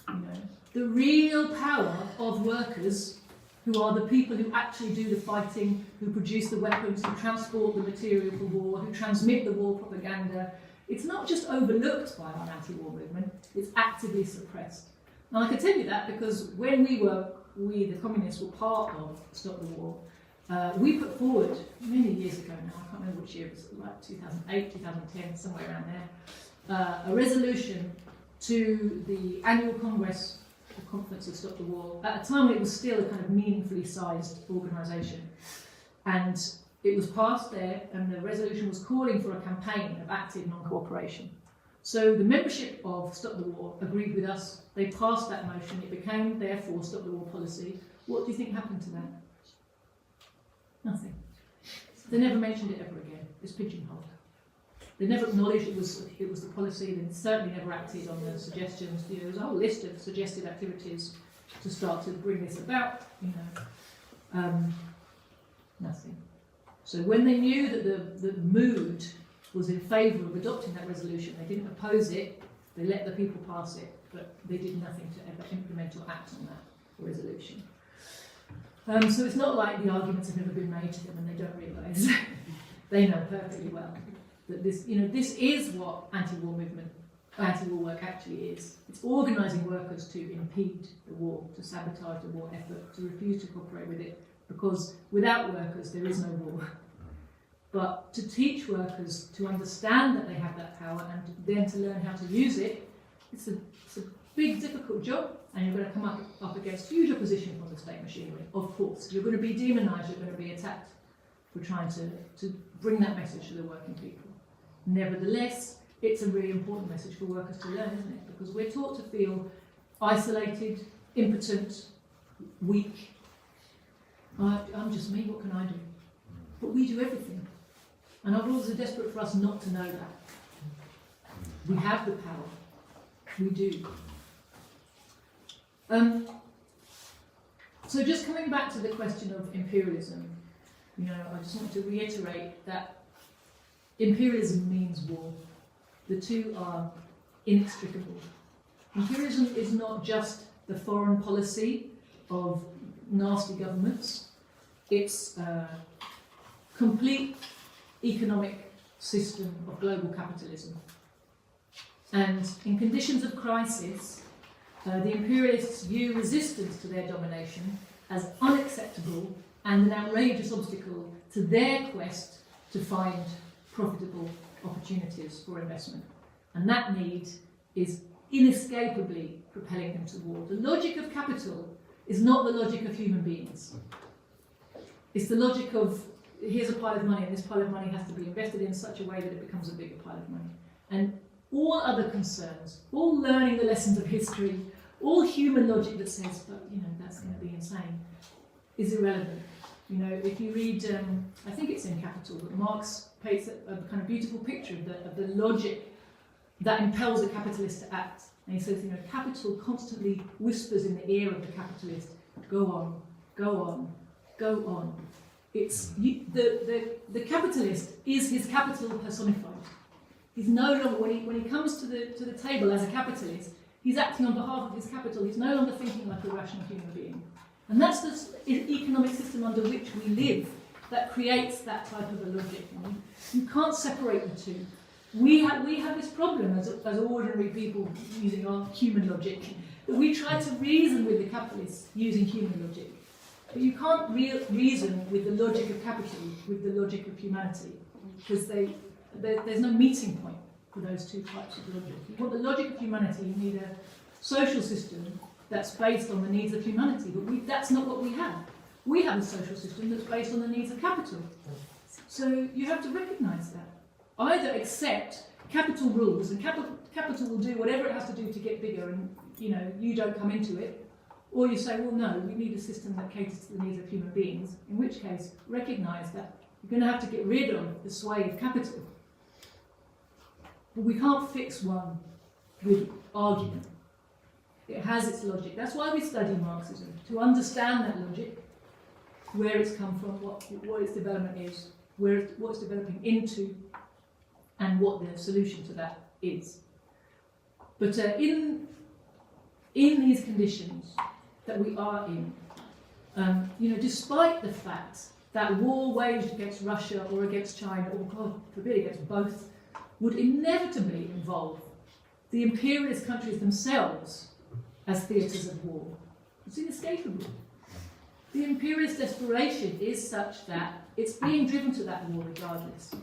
You know, the real power of workers, who are the people who actually do the fighting, who produce the weapons, who transport the material for war, who transmit the war propaganda. It's not just overlooked by our anti-war movement, it's actively suppressed. And I can tell you that because when we the communists were part of Stop the War, we put forward, many years ago now, I can't remember which year, it was like 2008, 2010, somewhere around there, a resolution to the annual Congress, the Conference of Stop the War. At a time when it was still a kind of meaningfully sized organisation. And it was passed there, and the resolution was calling for a campaign of active non-cooperation. So the membership of Stop the War agreed with us. They passed that motion. It became, therefore, Stop the War policy. What do you think happened to that? Nothing. They never mentioned it ever again. It's pigeonholed. They never acknowledged it was the policy. They certainly never acted on the suggestions. You know, there was a whole list of suggested activities to start to bring this about. You know, nothing. So when they knew that the mood was in favour of adopting that resolution, they didn't oppose it. They let the people pass it, but they did nothing to ever implement or act on that resolution. So it's not like the arguments have never been made to them and they don't realise. They know perfectly well that this, you know, this is what anti-war movement, anti-war work actually is. It's organising workers to impede the war, to sabotage the war effort, to refuse to cooperate with it, because without workers there is no war. But to teach workers to understand that they have that power and then to learn how to use it, it's a big, difficult job, and you're going to come up against huge opposition from the state machinery, of course. You're going to be demonised, you're going to be attacked for trying to bring that message to the working people. Nevertheless, it's a really important message for workers to learn, isn't it? Because we're taught to feel isolated, impotent, weak. I'm just me, what can I do? But we do everything. And our rules are desperate for us not to know that. We have the power. We do. So just coming back to the question of imperialism, you know, I just want to reiterate that imperialism means war. The two are inextricable. Imperialism is not just the foreign policy of nasty governments. It's a complete economic system of global capitalism. And in conditions of crisis, the imperialists view resistance to their domination as unacceptable and an outrageous obstacle to their quest to find profitable opportunities for investment. And that need is inescapably propelling them to war. The logic of capital is not the logic of human beings. It's the logic of, here's a pile of money, and this pile of money has to be invested in such a way that it becomes a bigger pile of money. And all other concerns, all learning the lessons of history, all human logic that says, but you know, that's going to be insane, is irrelevant. You know, if you read, I think it's in Capital, but Marx paints a kind of beautiful picture of the logic that impels a capitalist to act. And he says, you know, capital constantly whispers in the ear of the capitalist, go on, go on, go on. It's the capitalist is his capital personified. He's no longer, when he comes to the table as a capitalist, he's acting on behalf of his capital. He's no longer thinking like a rational human being. And that's the economic system under which we live that creates that type of a logic. You can't separate the two. We have this problem as ordinary people using our human logic, that we try to reason with the capitalists using human logic. But you can't reason with the logic of capital with the logic of humanity, because there's no meeting point for those two types of logic. You want the logic of humanity, you need a social system that's based on the needs of humanity, but that's not what we have. We have a social system that's based on the needs of capital. So you have to recognise that. Either accept capital rules, and capital will do whatever it has to do to get bigger, and you don't come into it, or you say, well, no, we need a system that caters to the needs of human beings, in which case recognise that you're going to have to get rid of the sway of capital. But we can't fix one with argument. It has its logic. That's why we study Marxism, to understand that logic, where it's come from, what its development is, what it's developing into, and what the solution to that is. But in these conditions that we are in, despite the fact that war waged against Russia or against China, or God forbid against both, would inevitably involve the imperialist countries themselves as theatres of war. It's inescapable. The imperialist desperation is such that it's being driven to that war regardless,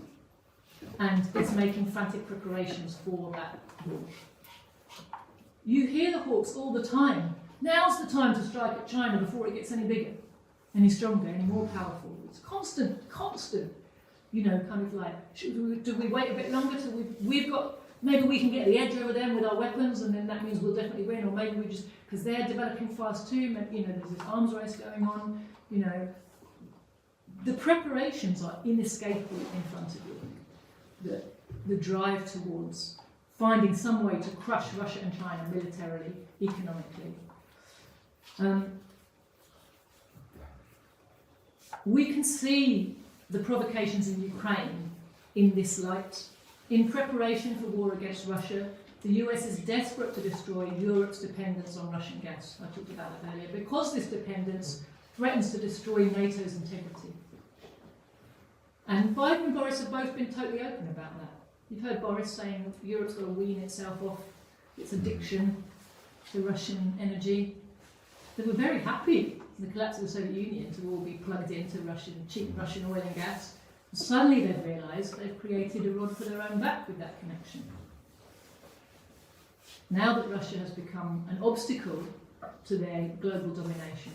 and it's making frantic preparations for that war. You hear the hawks all the time. Now's the time to strike at China before it gets any bigger, any stronger, any more powerful. It's constant, kind of like, do we wait a bit longer till we've got, maybe we can get the edge over them with our weapons, and then that means we'll definitely win, or maybe we just, because they're developing fast too, there's this arms race going on, The preparations are inescapable in front of you. The drive towards finding some way to crush Russia and China militarily, economically. We can see the provocations in Ukraine in this light. In preparation for war against Russia, the US is desperate to destroy Europe's dependence on Russian gas. I talked about that earlier. Because this dependence threatens to destroy NATO's integrity. And Biden and Boris have both been totally open about that. You've heard Boris saying Europe's got to wean itself off its addiction to Russian energy. They were very happy in the collapse of the Soviet Union to all be plugged into cheap Russian oil and gas. And suddenly they've realised they've created a rod for their own back with that connection. Now that Russia has become an obstacle to their global domination,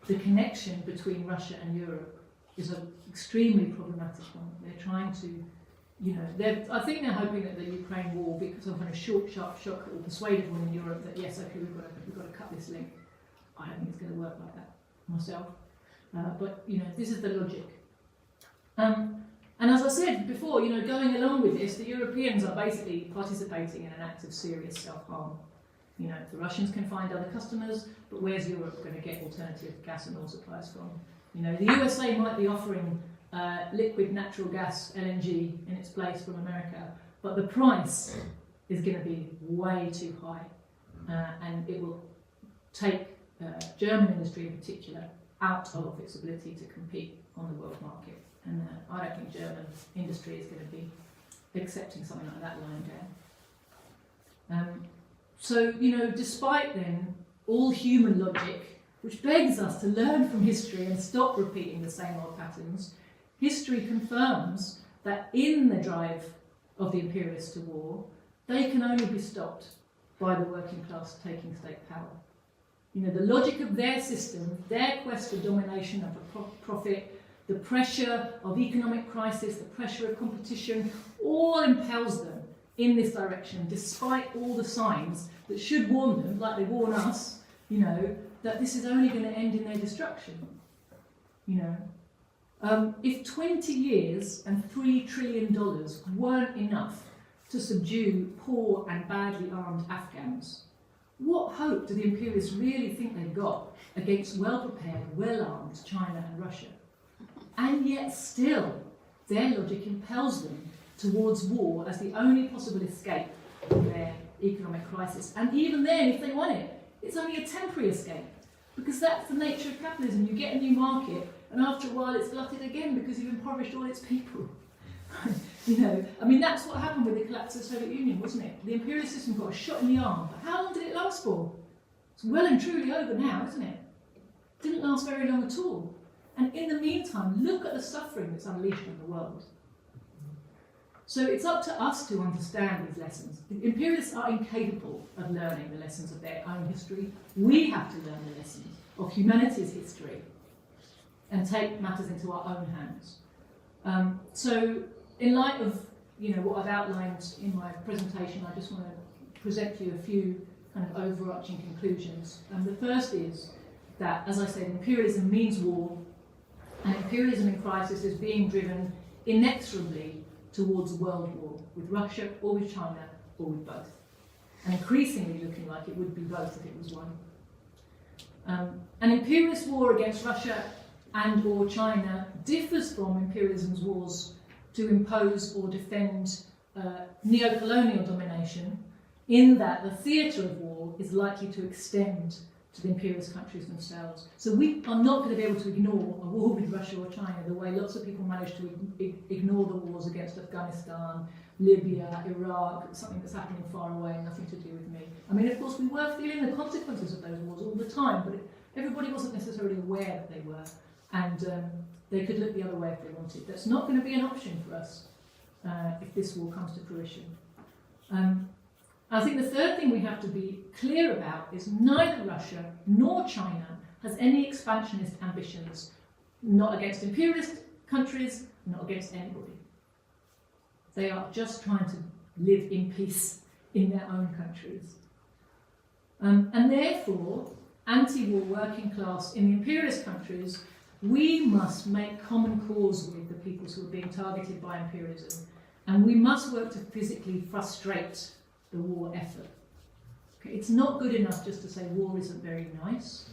the connection between Russia and Europe is an extremely problematic one. They're trying to, I think they're hoping that the Ukraine war, because of a short, sharp shock, that will persuade everyone in Europe that yes, okay, we've got to cut this link. I don't think it's going to work like that myself. But this is the logic. And as I said before, going along with this, the Europeans are basically participating in an act of serious self-harm. The Russians can find other customers, but where's Europe going to get alternative gas and oil supplies from? The USA might be offering liquid natural gas, LNG, in its place from America, but the price is going to be way too high, and it will take German industry in particular out of its ability to compete on the world market. And I don't think German industry is going to be accepting something like that lying down. So, despite then all human logic, which begs us to learn from history and stop repeating the same old patterns, history confirms that in the drive of the imperialists to war, they can only be stopped by the working class taking state power. The logic of their system, their quest for domination and for profit, the pressure of economic crisis, the pressure of competition, all impels them in this direction, despite all the signs that should warn them, like they warn us, that this is only going to end in their destruction. If 20 years and $3 trillion weren't enough to subdue poor and badly armed Afghans, what hope do the imperialists really think they've got against well-prepared, well-armed China and Russia? And yet still, their logic impels them towards war as the only possible escape from their economic crisis. And even then, if they want it, it's only a temporary escape, because that's the nature of capitalism. You get a new market, and after a while it's glutted again because you've impoverished all its people. That's what happened with the collapse of the Soviet Union, wasn't it? The imperialist system got a shot in the arm, but how long did it last for? It's well and truly over now, isn't it? It didn't last very long at all. And in the meantime, look at the suffering that's unleashed on the world. So it's up to us to understand these lessons. The imperialists are incapable of learning the lessons of their own history. We have to learn the lessons of humanity's history and take matters into our own hands. So in light of what I've outlined in my presentation, I just want to present to you a few kind of overarching conclusions. The first is that, as I said, imperialism means war, and imperialism in crisis is being driven inexorably towards world war, with Russia or with China or with both. and increasingly looking like it would be both if it was won. An imperialist war against Russia and or China differs from imperialism's wars to impose or defend neo-colonial domination, in that the theatre of war is likely to extend to the imperialist countries themselves. So we are not going to be able to ignore a war with Russia or China the way lots of people manage to ignore the wars against Afghanistan, Libya, Iraq, something that's happening far away, nothing to do with me. I mean, of course, we were feeling the consequences of those wars all the time, but everybody wasn't necessarily aware that they were, and they could look the other way if they wanted. That's not going to be an option for us if this war comes to fruition. I think the third thing we have to be clear about is neither Russia nor China has any expansionist ambitions, not against imperialist countries, not against anybody. They are just trying to live in peace in their own countries. And therefore, anti-war working class in the imperialist countries, we must make common cause with the peoples who are being targeted by imperialism, and we must work to physically frustrate the war effort. Okay, it's not good enough just to say war isn't very nice.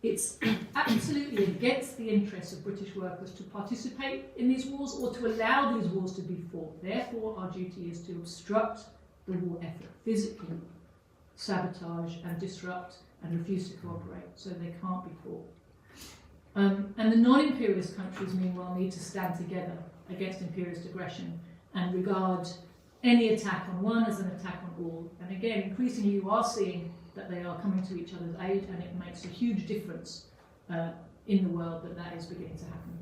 It's absolutely against the interests of British workers to participate in these wars or to allow these wars to be fought. Therefore, our duty is to obstruct the war effort, physically sabotage and disrupt and refuse to cooperate, so they can't be fought. And the non-imperialist countries, meanwhile, need to stand together against imperialist aggression and regard any attack on one as an attack on all. And again, increasingly you are seeing that they are coming to each other's aid, and it makes a huge difference in the world that is beginning to happen.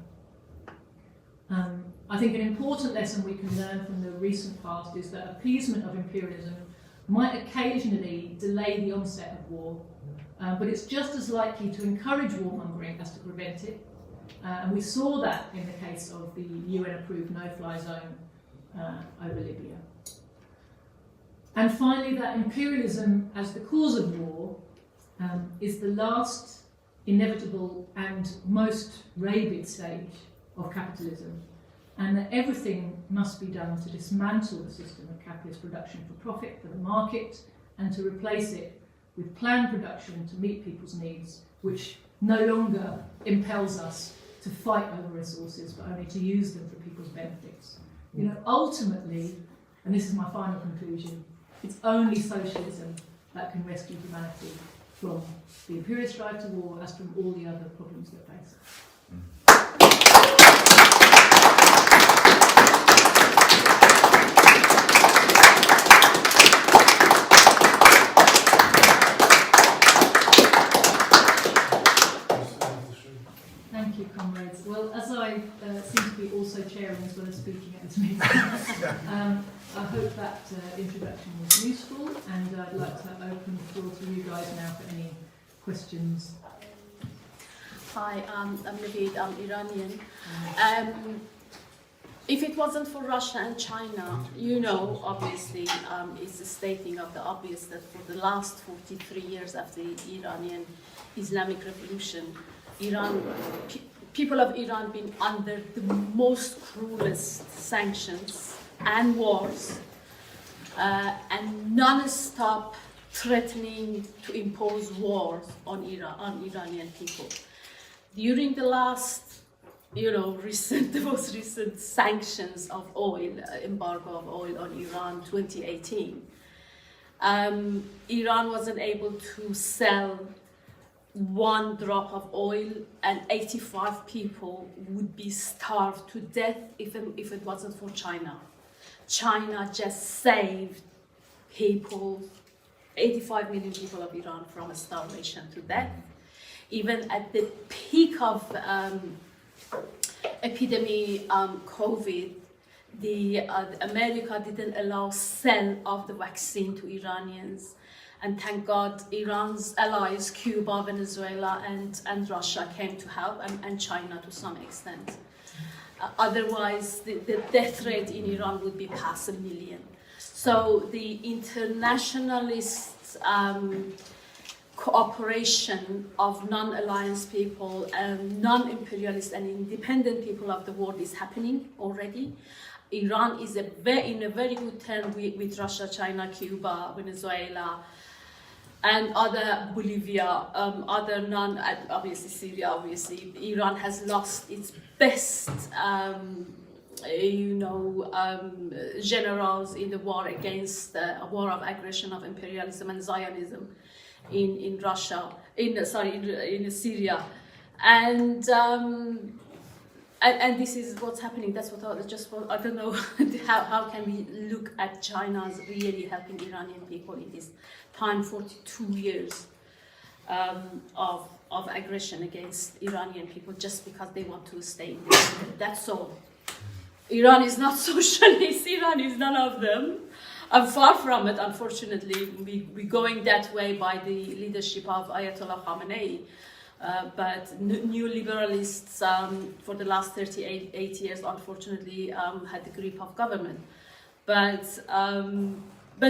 I think an important lesson we can learn from the recent past is that appeasement of imperialism might occasionally delay the onset of war, but it's just as likely to encourage warmongering as to prevent it. And we saw that in the case of the UN-approved no-fly zone over Libya. And finally, that imperialism as the cause of war is the last inevitable and most rabid stage of capitalism, and that everything must be done to dismantle the system of capitalist production for profit, for the market, and to replace it with planned production to meet people's needs, which no longer impels us to fight over resources, but only to use them for people's benefits. You know, ultimately, and this is my final conclusion, it's only socialism that can rescue humanity from the imperialist drive to war, as from all the other problems that face us. Thank you, comrades. Well, as I seem to be also chairing as well as speaking at this meeting, I hope that introduction was useful, and I'd like to open the floor to you guys now for any questions. Hi, I'm Naveed, I'm Iranian. If it wasn't for Russia and China, you know, obviously, it's a stating of the obvious that for the last 43 years after the Iranian Islamic Revolution, people of Iran been under the most cruelest sanctions and wars, and non-stop threatening to impose wars on Iranian people. During the last, the most recent sanctions of oil, embargo of oil on Iran, 2018, Iran wasn't able to sell one drop of oil, and 85 people would be starved to death if it wasn't for China. China just saved people, 85 million people of Iran, from starvation to death. Even at the peak of epidemic COVID, America didn't allow sale of the vaccine to Iranians. And thank God, Iran's allies, Cuba, Venezuela, and Russia came to help, and China to some extent. Otherwise, the death rate in Iran would be past 1 million. So the internationalist cooperation of non-alliance people, non-imperialist and independent people of the world is happening already. Iran is in a very good term with Russia, China, Cuba, Venezuela, and other Bolivia, other obviously Syria. Obviously, Iran has lost its best, generals in the war against a war of aggression of imperialism and Zionism in Russia, in Syria, and this is what's happening. That's what I don't know how can we look at China's really helping Iranian people in this time, 42 years of aggression against Iranian people just because they want to stay independent. That's all. Iran is not socialist. Iran is none of them. I'm far from it, unfortunately. We're going that way by the leadership of Ayatollah Khamenei. But new liberalists for the last 38 years, unfortunately, had the grip of government. But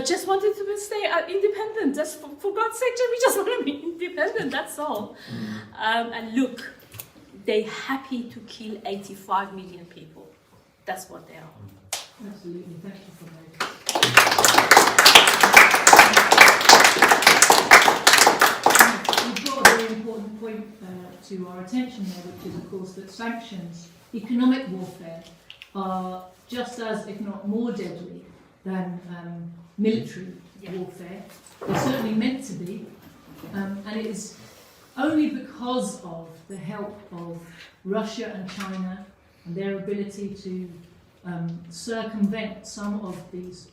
just wanted to stay independent. Just for God's sake, we just want to be independent. That's all. And look, they're happy to kill 85 million people. That's what they are. Absolutely. Thank you for that. You've got a very important point to our attention there, which is, of course, that sanctions, economic warfare, are just as, if not more deadly than military warfare. They're certainly meant to be, and it is only because of the help of Russia and China and their ability to circumvent some of these,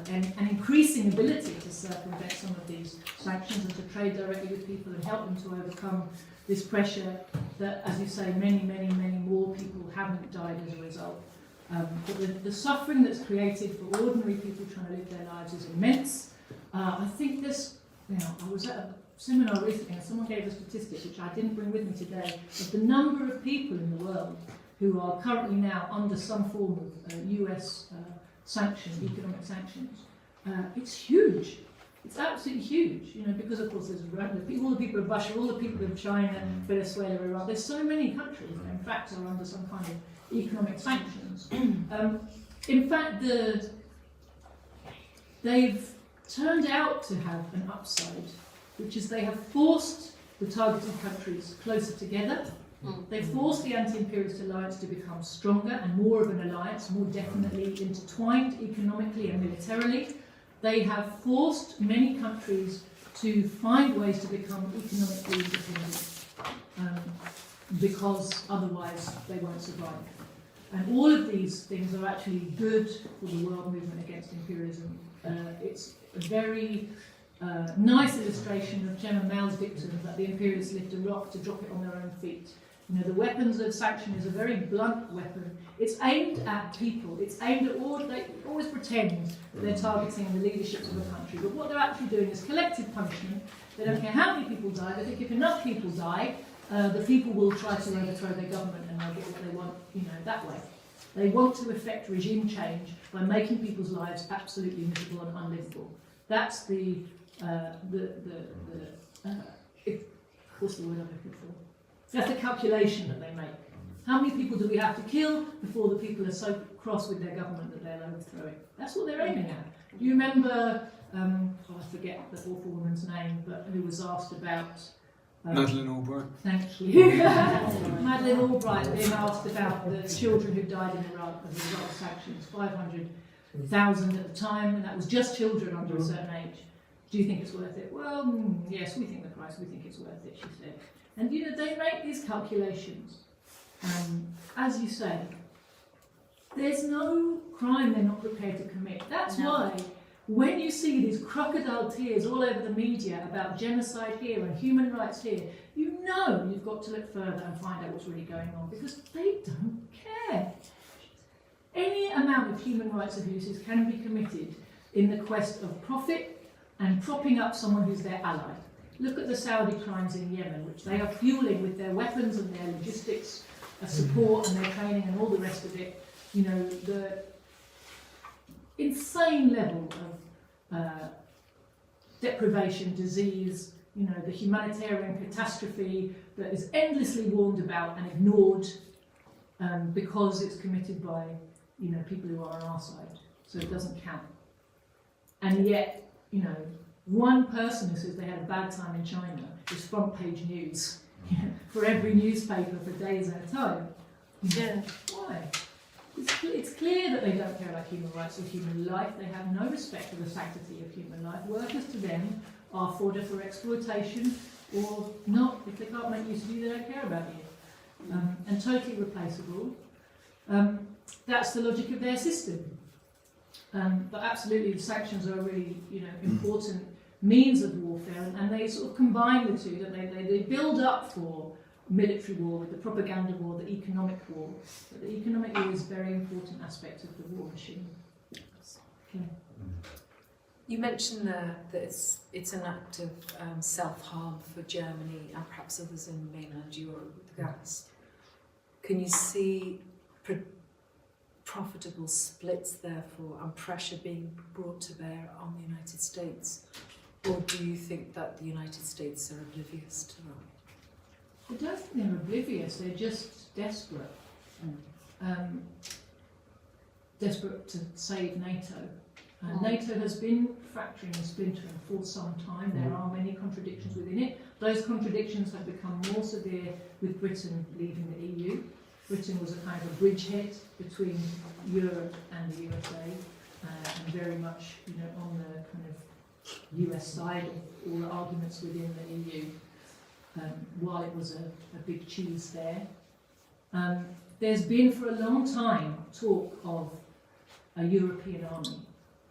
and increasing ability to circumvent some of these sanctions and to trade directly with people and help them to overcome this pressure that, as you say, many more people haven't died as a result. But the suffering that's created for ordinary people trying to live their lives is immense. I think this, I was at a seminar recently and someone gave a statistic, which I didn't bring with me today, of the number of people in the world who are currently now under some form of US sanctions, economic sanctions. It's huge. It's absolutely huge, because of course there's all the people of Russia, all the people of China, Venezuela, Iran. There's so many countries that in fact are under some kind of economic sanctions. In fact, they've turned out to have an upside, which is they have forced the targeted countries closer together. They forced the anti-imperialist alliance to become stronger and more of an alliance, more definitely intertwined economically and militarily. They have forced many countries to find ways to become economically independent, because otherwise they won't survive. And all of these things are actually good for the world movement against imperialism. It's a very nice illustration of Gemma Mel's dictum that the imperialists lift a rock to drop it on their own feet. The weapons of sanction is a very blunt weapon. It's aimed at people. It's aimed at all. They always pretend that they're targeting the leaderships of a country, but what they're actually doing is collective punishment. They don't care how many people die. They think if enough people die, the people will try to overthrow their government and they'll get what they want, that way. They want to effect regime change by making people's lives absolutely miserable and unlivable. That's what's the word I'm looking for? That's the calculation that they make. How many people do we have to kill before the people are so cross with their government that they'll overthrow it? That's what they're aiming at. Do you remember, I forget the awful woman's name, but who was asked about... Madeleine Albright. Thank you. Madeleine Albright being asked about the children who died in Iraq as a result of sanctions, 500,000 at the time, and that was just children under a certain age. Do you think it's worth it? Well, yes, we think the price, we think it's worth it, she said. And they make these calculations. As you say, there's no crime they're not prepared to commit. That's why when you see these crocodile tears all over the media about genocide here and human rights here, you've got to look further and find out what's really going on, because they don't care. Any amount of human rights abuses can be committed in the quest of profit and propping up someone who's their ally. Look at the Saudi crimes in Yemen, which they are fueling with their weapons and their logistics support and their training and all the rest of it. The insane level of deprivation, disease, the humanitarian catastrophe that is endlessly warned about and ignored because it's committed by people who are on our side, so it doesn't count. And yet, one person who says they had a bad time in China is front page news for every newspaper for days at a time. Yeah. Why? It's clear that they don't care about human rights or human life. They have no respect for the sanctity of human life. Workers to them are fodder for exploitation or not. If they can't make use of you, they don't care about you. And totally replaceable. That's the logic of their system. But absolutely, the sanctions are a really, important means of warfare, and they sort of combine the two. That they build up for military war with the propaganda war, the economic war. But the economic war is a very important aspect of the war machine. Okay. You mentioned there that it's an act of self-harm for Germany and perhaps others in mainland Europe with gas. Can you see profitable splits, therefore, and pressure being brought to bear on the United States? Or do you think that the United States are oblivious to that? I don't think they're oblivious, they're just desperate. Desperate to save NATO. NATO has been fracturing and splintering for some time. There are many contradictions within it. Those contradictions have become more severe with Britain leaving the EU. Britain was a kind of a bridgehead between Europe and the USA, and very much, on the kind of US side of all the arguments within the EU. While it was a big cheese there, there's been for a long time talk of a European army,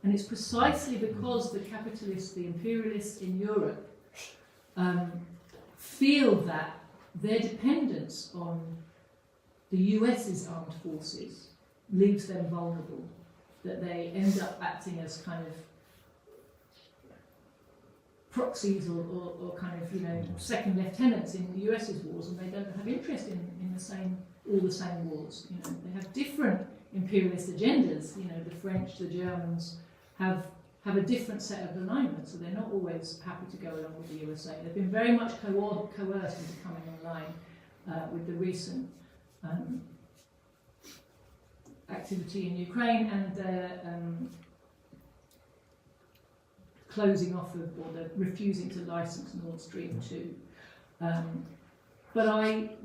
and it's precisely because the capitalists, the imperialists in Europe, feel that their dependence on the US's armed forces leaves them vulnerable, that they end up acting as kind of proxies or kind of, second lieutenants in the US's wars, and they don't have interest in all the same wars. They have different imperialist agendas. The French, the Germans have a different set of alignments, so they're not always happy to go along with the USA. They've been very much coerced into coming online with the recent activity in Ukraine and their closing off of, or the refusing to license Nord Stream 2. But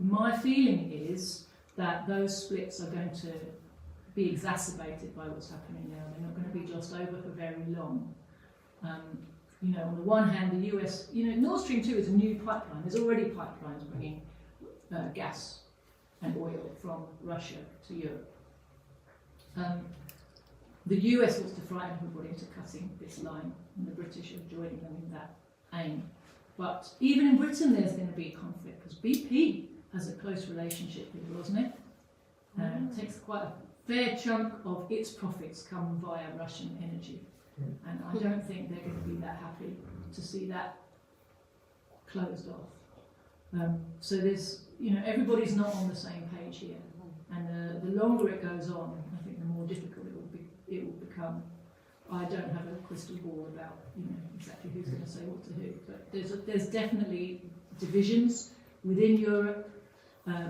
my feeling is that those splits are going to be exacerbated by what's happening now. They're not going to be glossed over for very long. On the one hand, the US, Nord Stream 2 is a new pipeline. There's already pipelines bringing gas and oil from Russia to Europe. The US wants to frighten everybody into cutting this line, and the British are joining them in that aim. But even in Britain, there's going to be conflict because BP has a close relationship with Rosneft. It takes quite a fair chunk of its profits come via Russian energy, and I don't think they're going to be that happy to see that closed off. So there's, everybody's not on the same page here, and the longer it goes on, I think the more difficult it will become. I don't have a crystal ball about exactly who's going to say what to who, but there's definitely divisions within Europe,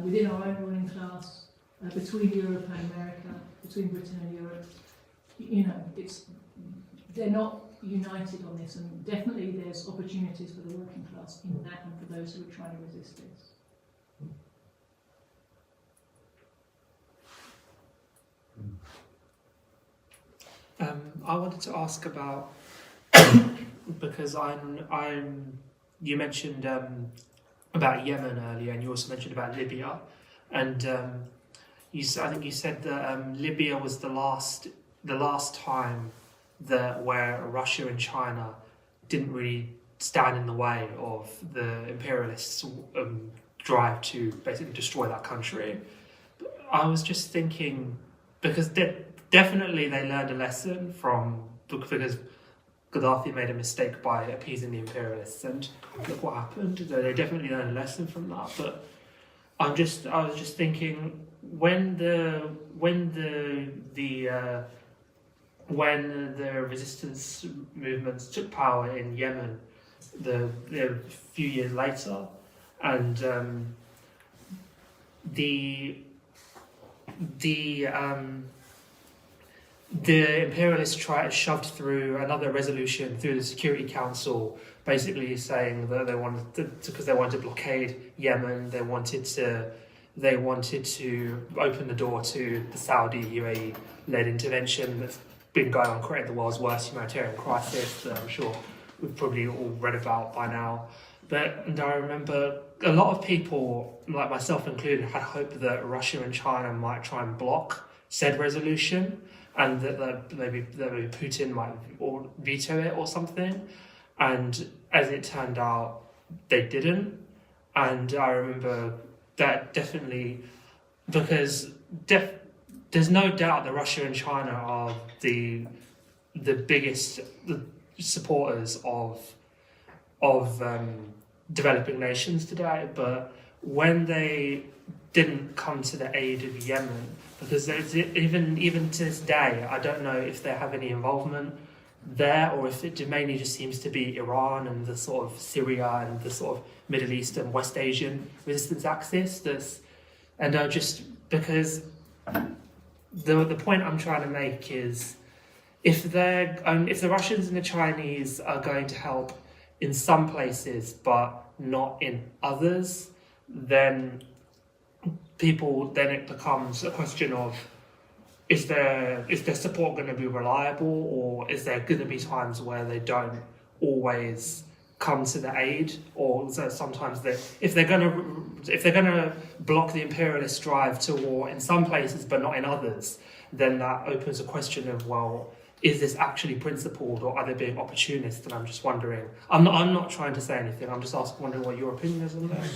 within our own ruling class, between Europe and America, between Britain and Europe. They're not united on this, and definitely there's opportunities for the working class in that and for those who are trying to resist this. I wanted to ask about because you mentioned about Yemen earlier, and you also mentioned about Libya, and I think you said that Libya was the last time where Russia and China didn't really stand in the way of the imperialists' drive to basically destroy that country. I was just thinking, because definitely they learned a lesson because Gaddafi made a mistake by appeasing the imperialists, and look what happened. They definitely learned a lesson from that. But I was just thinking, when the resistance movements took power in Yemen, the few years later, and the imperialists shoved through another resolution through the Security Council, basically saying that they wanted because they wanted to blockade Yemen, they wanted to open the door to the Saudi UAE-led intervention that's been going on, creating the world's worst humanitarian crisis that I'm sure we've probably all read about by now. And I remember a lot of people, like myself included, had hoped that Russia and China might try and block said resolution, and that maybe Putin might veto it or something. And as it turned out, they didn't. And I remember that definitely, because there's no doubt that Russia and China are the biggest supporters of developing nations today. But when they didn't come to the aid of Yemen, because even to this day, I don't know if they have any involvement there, or if it mainly just seems to be Iran and the sort of Syria and the sort of Middle East and West Asian resistance axis. Just because the point I'm trying to make is, if the Russians and the Chinese are going to help in some places but not in others, then it becomes a question of, is their support going to be reliable, or is there going to be times where they don't always come to the aid, or so sometimes if they're going to block the imperialist drive to war in some places but not in others, then that opens a question of, well, is this actually principled, or are they being opportunist? And I'm just wondering. I'm not trying to say anything. I'm just wondering what your opinion is on that.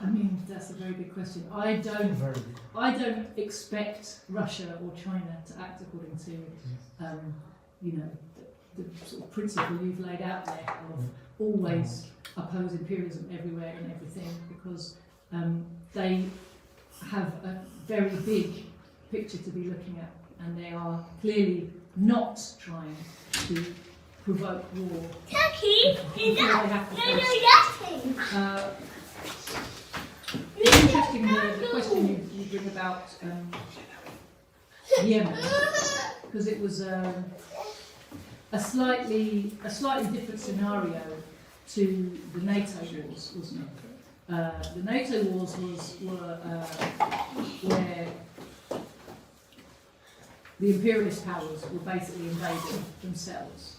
I mean, that's a very big question. I don't expect Russia or China to act according to, the sort of principle you've laid out there of always oppose imperialism everywhere and everything, because they have a very big picture to be looking at, and they are clearly not trying to provoke war. It's interesting the question you bring about Yemen, because it was a slightly different scenario to the NATO wars, wasn't it? The NATO wars were where the imperialist powers were basically invading themselves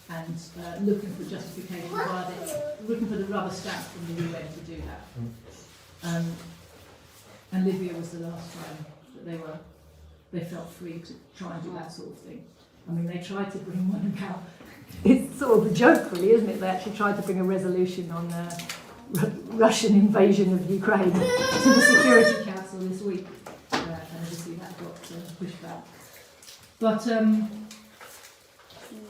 and looking for justification, looking for the rubber stamp from the UN to do that. And Libya was the last time that they felt free to try and do that sort of thing. I mean, they tried to bring one about. It's sort of a joke, really, isn't it? They actually tried to bring a resolution on Russian invasion of Ukraine to the Security Council this week, and obviously that got pushed back. But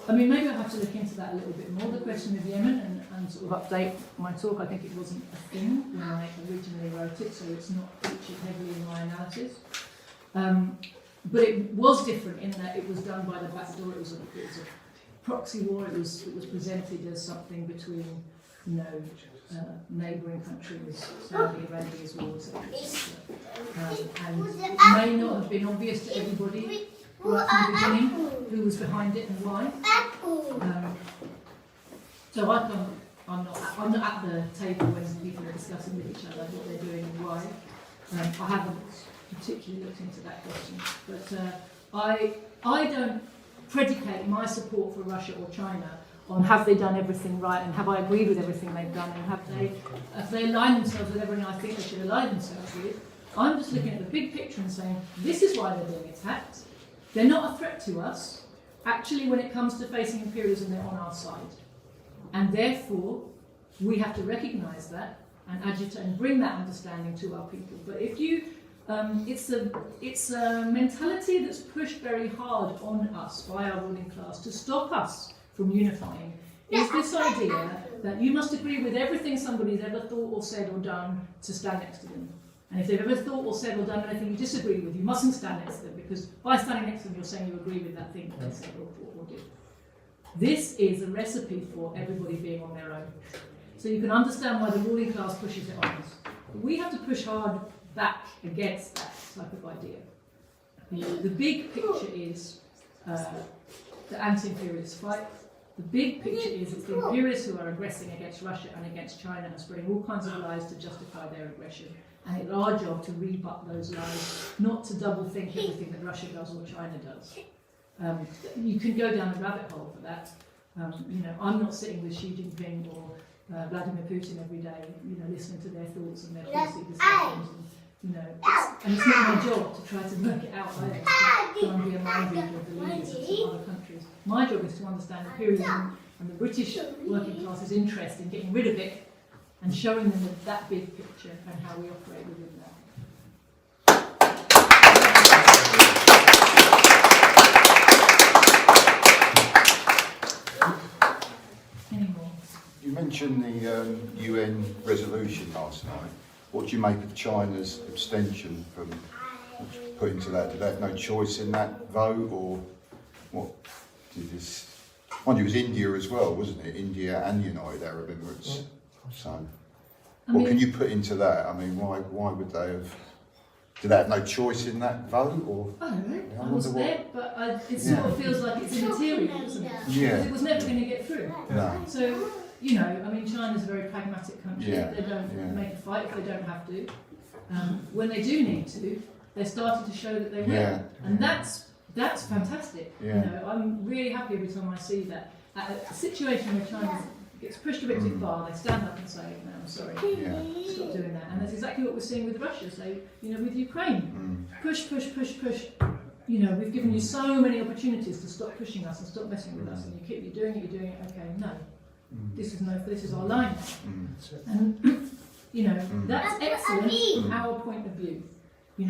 I mean, maybe I'll have to look into that a little bit more, the question of Yemen, and sort of update my talk. I think it wasn't a thing when I originally wrote it, so it's not featured heavily in my analysis. But it was different in that it was done by the back door. It was a proxy war. It was presented as something between, neighbouring countries, Saudi Arabia's wars, etc. And it may not have been obvious to everybody right from the beginning who was behind it and why. So I'm not at the table when people are discussing with each other what they're doing and why. I haven't particularly looked into that question, but I don't predicate my support for Russia or China on have they done everything right and have I agreed with everything they've done and have they aligned themselves with everything I think they should align themselves with. I'm just looking at the big picture and saying this is why they're being attacked. They're not a threat to us. Actually, when it comes to facing imperialism, they're on our side, and therefore we have to recognise that and agitate and bring that understanding to our people. But if you it's a mentality that's pushed very hard on us by our ruling class to stop us from unifying. Is this idea that you must agree with everything somebody's ever thought or said or done to stand next to them. And if they've ever thought or said or done anything you disagree with, you mustn't stand next to them, because by standing next to them you're saying you agree with that thing that they said or did. This is a recipe for everybody being on their own. So you can understand why the ruling class pushes it on us. But we have to push hard back against that type of idea. The big picture is the anti-imperialist fight. The big picture is it's the imperialists who are aggressing against Russia and against China and spreading all kinds of lies to justify their aggression. And it's our job to rebut those lies, not to double think everything that Russia does or China does. You can go down the rabbit hole for that. I'm not sitting with Xi Jinping or Vladimir Putin every day, listening to their thoughts and their policy discussions. And it's not my job to try to work it out either, to try and be a mind reader of the leaders of some other countries. My job is to understand imperialism and the British working class's interest in getting rid of it and showing them that big picture and how we operate within that. Any more? You mentioned the UN resolution last night. What do you make of China's abstention from putting to that? Did they have no choice in that vote, or what? Mind you, it was India as well, wasn't it? India and United Arab Emirates. So, what can you put into that? I mean, why would they have? Did they have no choice in that vote, or? I don't know. I wasn't there, but it sort of feels like it's immaterial, doesn't it? Yeah. Because it was never going to get through. No. So, China's a very pragmatic country. Yeah. They don't make a fight if they don't have to. When they do need to, they're starting to show that they will. Yeah. And that's fantastic. Yeah. I'm really happy every time I see that. A situation where China gets pushed a bit too far, they stand up and say, no, I'm sorry, Yeah. stop doing that. And that's exactly what we're seeing with Russia. So, with Ukraine, push. We've given you so many opportunities to stop pushing us and stop messing with us, and you're doing it, okay, no. This is our line. And, that's excellent from our point of view.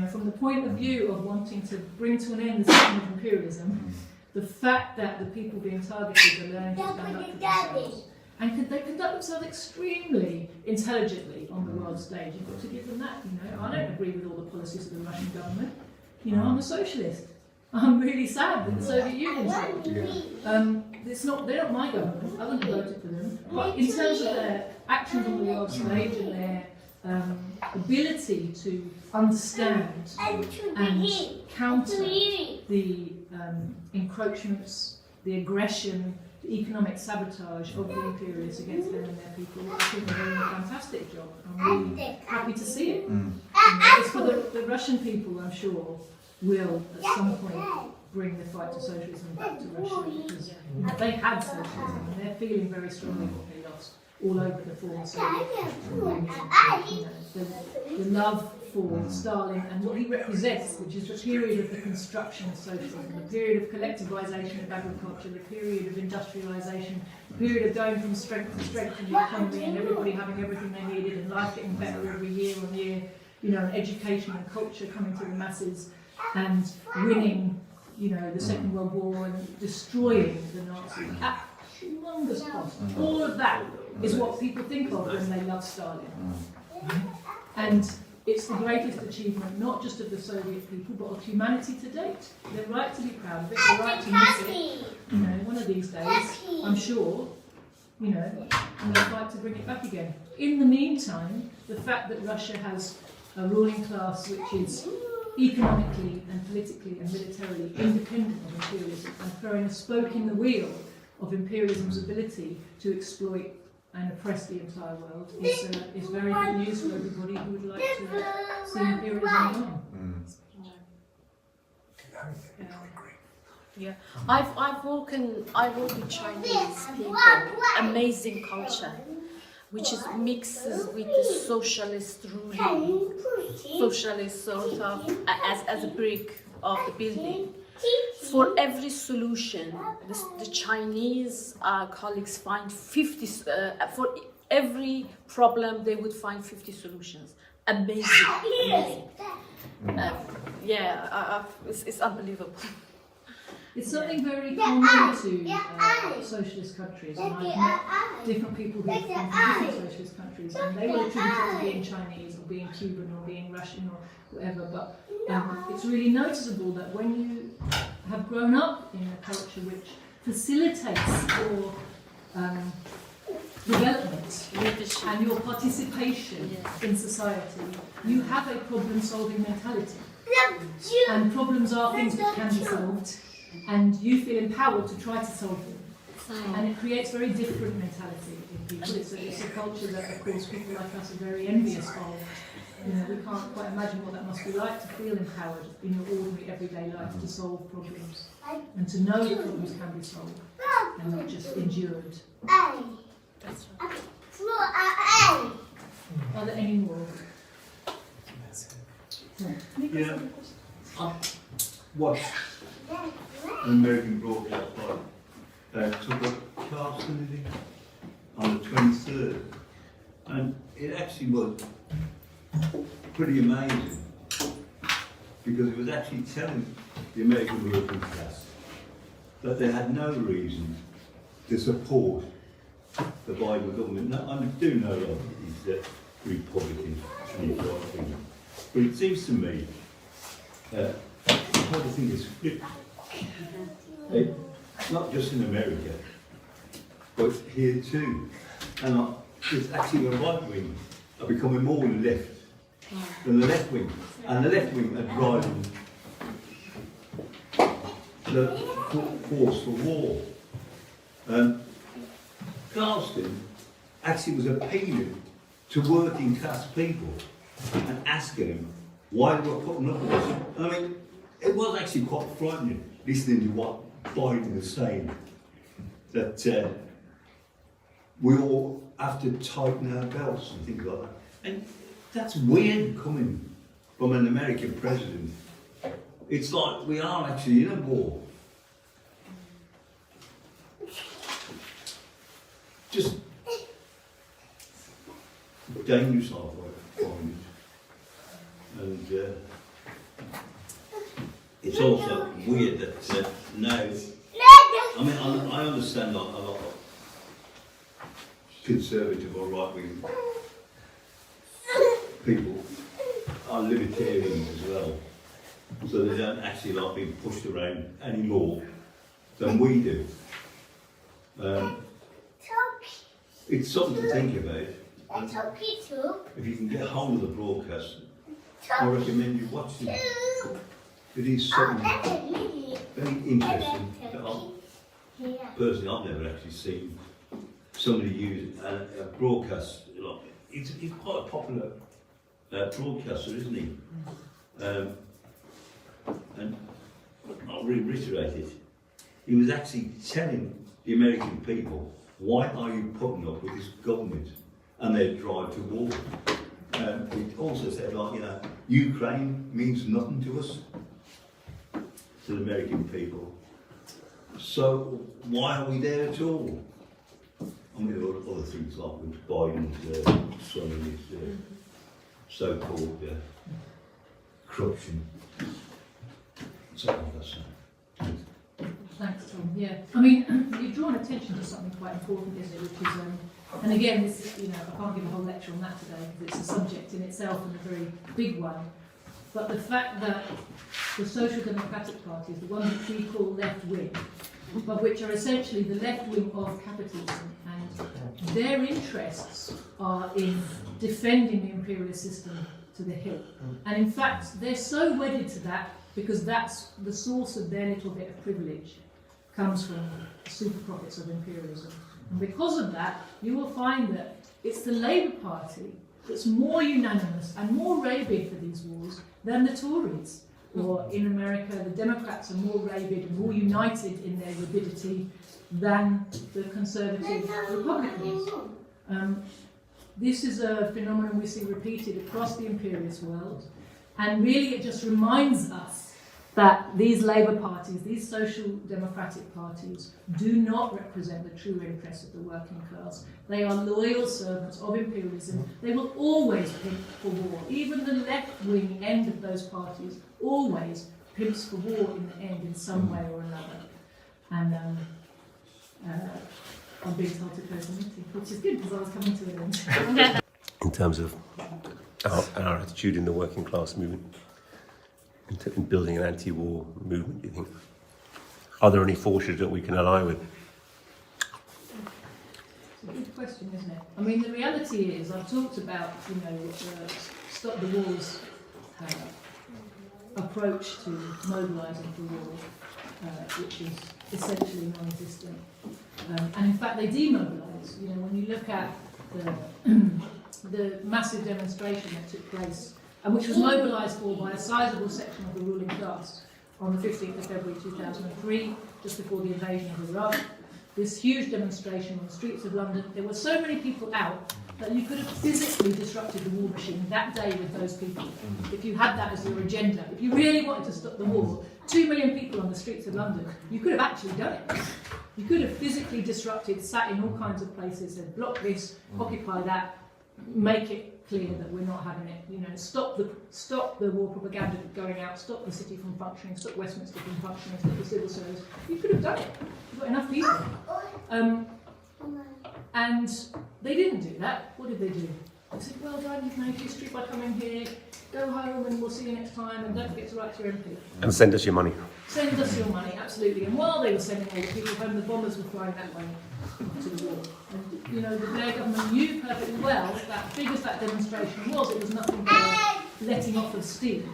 From the point of view of wanting to bring to an end the system of imperialism, the fact that the people being targeted are learning to stand up for themselves. And they conduct themselves extremely intelligently on the world stage. You've got to give them that, I don't agree with all the policies of the Russian government. I'm a socialist. I'm really sad that the Soviet Union failed. They're not my government, I wouldn't have voted for them. But in terms of their actions on the world stage and their ability to understand and counter the encroachments, the aggression, the economic sabotage of the imperialists against them and their people, I think they're doing a fantastic job. I'm really happy to see it. It's for the Russian people, I'm sure, will at some point bring the fight to socialism back to Russia, because they had socialism and they're feeling very strongly what they lost all over the former Soviet Union. The love for Stalin and what he represents, which is the period of the construction of socialism, the period of collectivization of agriculture, the period of industrialization, the period of going from strength to strength in the economy and everybody having everything they needed and life getting better every year on year, and education and culture coming to the masses and winning, the Second World War and destroying the Nazis at humongous cost. All of that is what people think of when they love Stalin. And it's the greatest achievement, not just of the Soviet people, but of humanity to date. They're right to be proud of it, they're right to miss it. One of these days, I'm sure, and they'll fight to bring it back again. In the meantime, the fact that Russia has a ruling class which is economically and politically and militarily independent of imperialism and throwing a spoke in the wheel of imperialism's ability to exploit and oppress the entire world is very good news for everybody who would like to see imperialism on. Yeah, I've worked with Chinese people, amazing culture, which is mixes with the socialist ruling, socialist sort of as a brick of the building. For every solution, the Chinese colleagues find 50. For every problem, they would find 50 solutions. Amazing. It's unbelievable. It's something very common to socialist countries, and I've met different people who have come from different socialist countries, and they will attribute it to being Chinese or being Cuban or being Russian or whatever, but it's really noticeable that when you have grown up in a culture which facilitates your development Leadership. and your participation in society, you have a problem-solving mentality. And problems are things that can be solved, and you feel empowered to try to solve them. And it creates very different mentality in people. It's a culture that, of course, people like us are very envious of. You know, we can't quite imagine what that must be like to feel empowered in your ordinary everyday life to solve problems and to know that problems can be solved and not just endured. That's right. Are there any more? Yeah, I watched an American broadcast took a class on the 23rd, and it actually was pretty amazing because it was actually telling the American working class that they had no reason to support the Biden government. Now, I do know that he's Republican and he's right wing, but it seems to me the whole thing is flipped. Not just in America, but here too. And it's actually the right wing are becoming more left than the left wing. And the left wing are driving the force for war. Glaston actually was appealing to working class people and asking them why they were putting up with this. I mean, it was actually quite frightening listening to what Biden was saying, that we all have to tighten our belts and things like that. And that's weird coming from an American president. It's like we are actually in a war. Just dangerous, I find it. And it's also weird that now, I mean, I understand a lot of conservative or right-wing people are libertarians as well, so they don't actually like being pushed around any more than we do. It's something to think about. And if you can get hold of the broadcast, I recommend you watch it. It is something very interesting that personally I've never actually seen somebody use a broadcast. Like, he's quite a popular broadcaster, isn't he? And I'll reiterate it. He was actually telling the American people, why are you putting up with this government and their drive to war? It also said, like, you know, Ukraine means nothing to us, to the American people. So why are we there at all? I mean, there are other things like with Biden's son and his so-called corruption. Something like that. Thanks, Tom. Yeah, I mean, you've drawn attention to something quite important, isn't it? Which is, and again, this, you know, I can't give a whole lecture on that today because it's a subject in itself and a very big one. But the fact that the Social Democratic Party is the one that we call left wing, but which are essentially the left wing of capitalism, and their interests are in defending the imperialist system to the hilt. And in fact, they're so wedded to that because that's the source of their little bit of privilege, comes from the super profits of imperialism. And because of that, you will find that it's the Labour Party that's more unanimous and more rabid for these wars than the Tories. Or in America, the Democrats are more rabid and more united in their rabidity than the conservative Republicans. This is a phenomenon we see repeated across the imperialist world, and really it just reminds us that these Labour parties, these social democratic parties, do not represent the true interests of the working class. They are loyal servants of imperialism. They will always pimp for war. Even the left-wing end of those parties always pimps for war in the end in some way or another. And I'm being told to close the meeting, which is good because I was coming to an end. In terms of our attitude in the working class movement, in building an anti-war movement, do you think? Are there any forces that we can ally with? a good question, isn't it? I mean, the reality is, I've talked about, Stop the War's approach to mobilising for war, which is essentially non-existent. And in fact, they demobilise. When you look at the massive demonstration that took place, and which was mobilised for by a sizable section of the ruling class on the 15th of February 2003, just before the invasion of Iraq. This huge demonstration on the streets of London. There were so many people out that you could have physically disrupted the war machine that day with those people, if you had that as your agenda. If you really wanted to stop the war, 2 million people on the streets of London, you could have actually done it. You could have physically disrupted, sat in all kinds of places, said block this, occupy that, make it clear that we're not having it. Stop the war propaganda going out, stop the city from functioning, stop Westminster from functioning, stop the civil service. You could have done it. You've got enough people. And they didn't do that. What did they do? They said, well done, you've made history by coming here, go home and we'll see you next time, and don't forget to write to your MP. And send us your money. Send us your money, absolutely. And while they were sending all the people home, the bombers were flying that way to the war. And, the Blair government knew perfectly well that big as that demonstration was, it was nothing but a letting off of steam.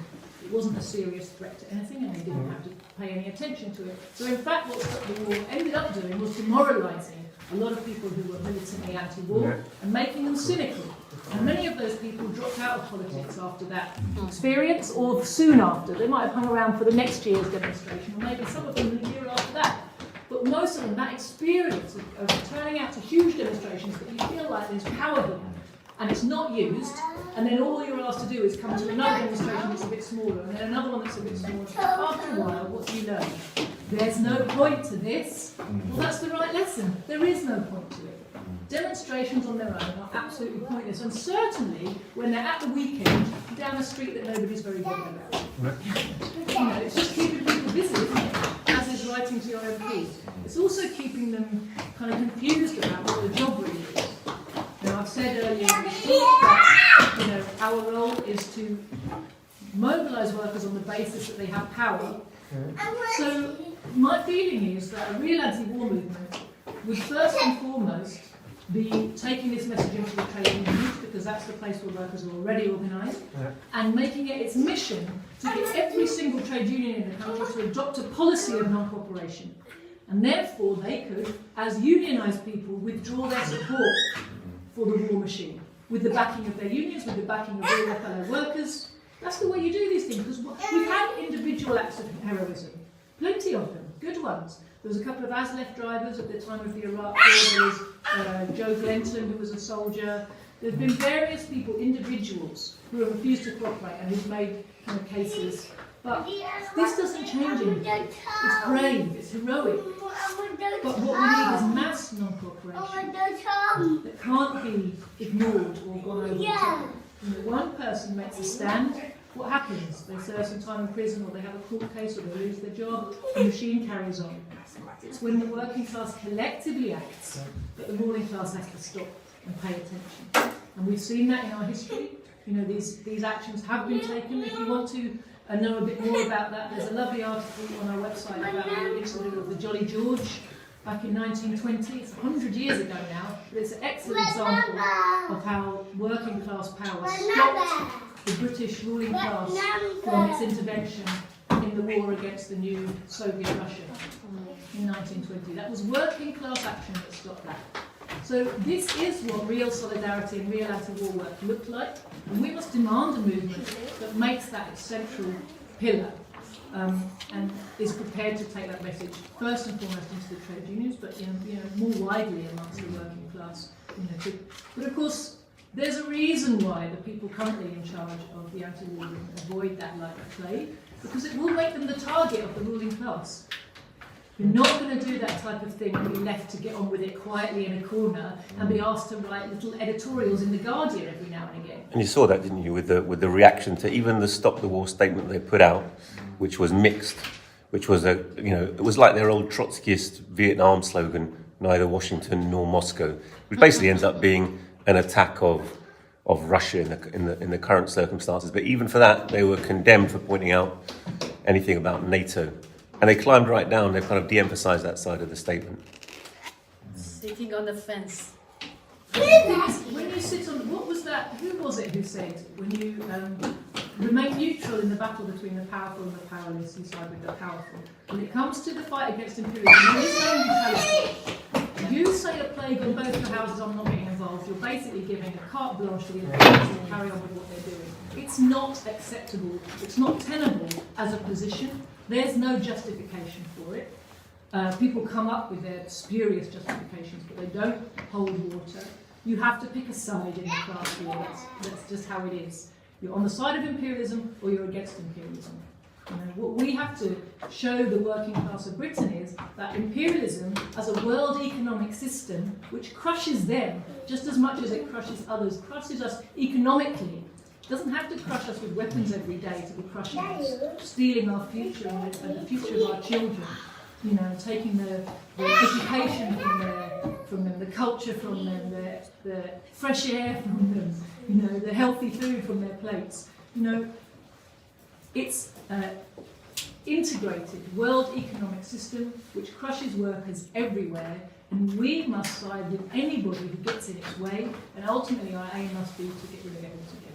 It wasn't a serious threat to anything, and they didn't have to pay any attention to it. So in fact, what Stop the War ended up doing was demoralising a lot of people who were militantly anti-war and making them cynical. And many of those people dropped out of politics after that experience, or soon after. They might have hung around for the next year's demonstration, or maybe some of them the year after that. But most of them, that experience of turning out to huge demonstrations that you feel like there's power here, and it's not used, and then all you're asked to do is come to another demonstration that's a bit smaller, and then another one that's a bit smaller. After a while, what do you learn? There's no point to this. Well, that's the right lesson. There is no point to it. Demonstrations on their own are absolutely pointless, and certainly when they're at the weekend down a street that nobody's very bothered about. It's just keeping people busy, isn't it? As is writing to your MP. It's also keeping them kind of confused about what the job really is. Now, I've said earlier in this talk that our role is to mobilise workers on the basis that they have power. So my feeling is that a real anti-war movement would first and foremost be taking this message into the trade unions, because that's the place where workers are already organised, and making it its mission to get every single trade union in the country to adopt a policy of non-cooperation. And therefore they could, as unionised people, withdraw their support for the war machine, with the backing of their unions, with the backing of all their fellow workers. That's the way you do these things, because we've had individual acts of heroism, plenty of them, good ones. There was a couple of ASLEF drivers at the time of the Iraq War. There was Joe Glenton, who was a soldier. There have been various people, individuals, who have refused to cooperate and who've made kind of cases. But this doesn't change anything. It's brave, it's heroic. But what we need is mass non-cooperation that can't be ignored or gone over. One person makes a stand. What happens? They serve some time in prison, or they have a court case, or they lose their job. The machine carries on. It's when the working class collectively acts that the ruling class has to stop and pay attention. And we've seen that in our history. These actions have been taken. If you want to know a bit more about that, there's a lovely article on our website about the incident of the Jolly George back in 1920. It's 100 years ago now, but it's an excellent example of how working class power stopped the British ruling class from its intervention in the war against the new Soviet Russia in 1920. That was working class action that stopped that. So this is what real solidarity and real anti-war work look like, and we must demand a movement that makes that its central pillar, and is prepared to take that message first and foremost into the trade unions, but more widely amongst the working class. But of course, there's a reason why the people currently in charge of the anti-war movement avoid that like the plague, because it will make them the target of the ruling class. You're not going to do that type of thing and be left to get on with it quietly in a corner and be asked to write little editorials in The Guardian every now and again. And you saw that, didn't you, with the reaction to even the Stop the War statement they put out, which was mixed, which was it was like their old Trotskyist Vietnam slogan, neither Washington nor Moscow, which basically ends up being an attack of Russia in the current circumstances. But even for that, they were condemned for pointing out anything about NATO. And they climbed right down, they kind of de-emphasised that side of the statement. Sitting on the fence. when you sit on, what was that, who was it who said, when you remain neutral in the battle between the powerful and the powerless, you side with the powerful. When it comes to the fight against imperialism, there is no neutrality. You say a plague on both your houses, I'm not getting involved, you're basically giving a carte blanche to the imperialists to carry on with what they're doing. It's not acceptable, it's not tenable as a position, there's no justification for it. People come up with their spurious justifications, but they don't hold water. You have to pick a side in the class war, that's just how it is. You're on the side of imperialism or you're against imperialism. You know, what we have to show the working class of Britain is that imperialism as a world economic system which crushes them just as much as it crushes others, crushes us economically. It doesn't have to crush us with weapons every day to be crushing us, stealing our future and the future of our children. You know, taking the education from them, the culture from them, the fresh air from them, you know, the healthy food from their plates. You know, it's integrated world economic system which crushes workers everywhere, and we must side with anybody who gets in its way, and ultimately our aim must be to get rid of it altogether.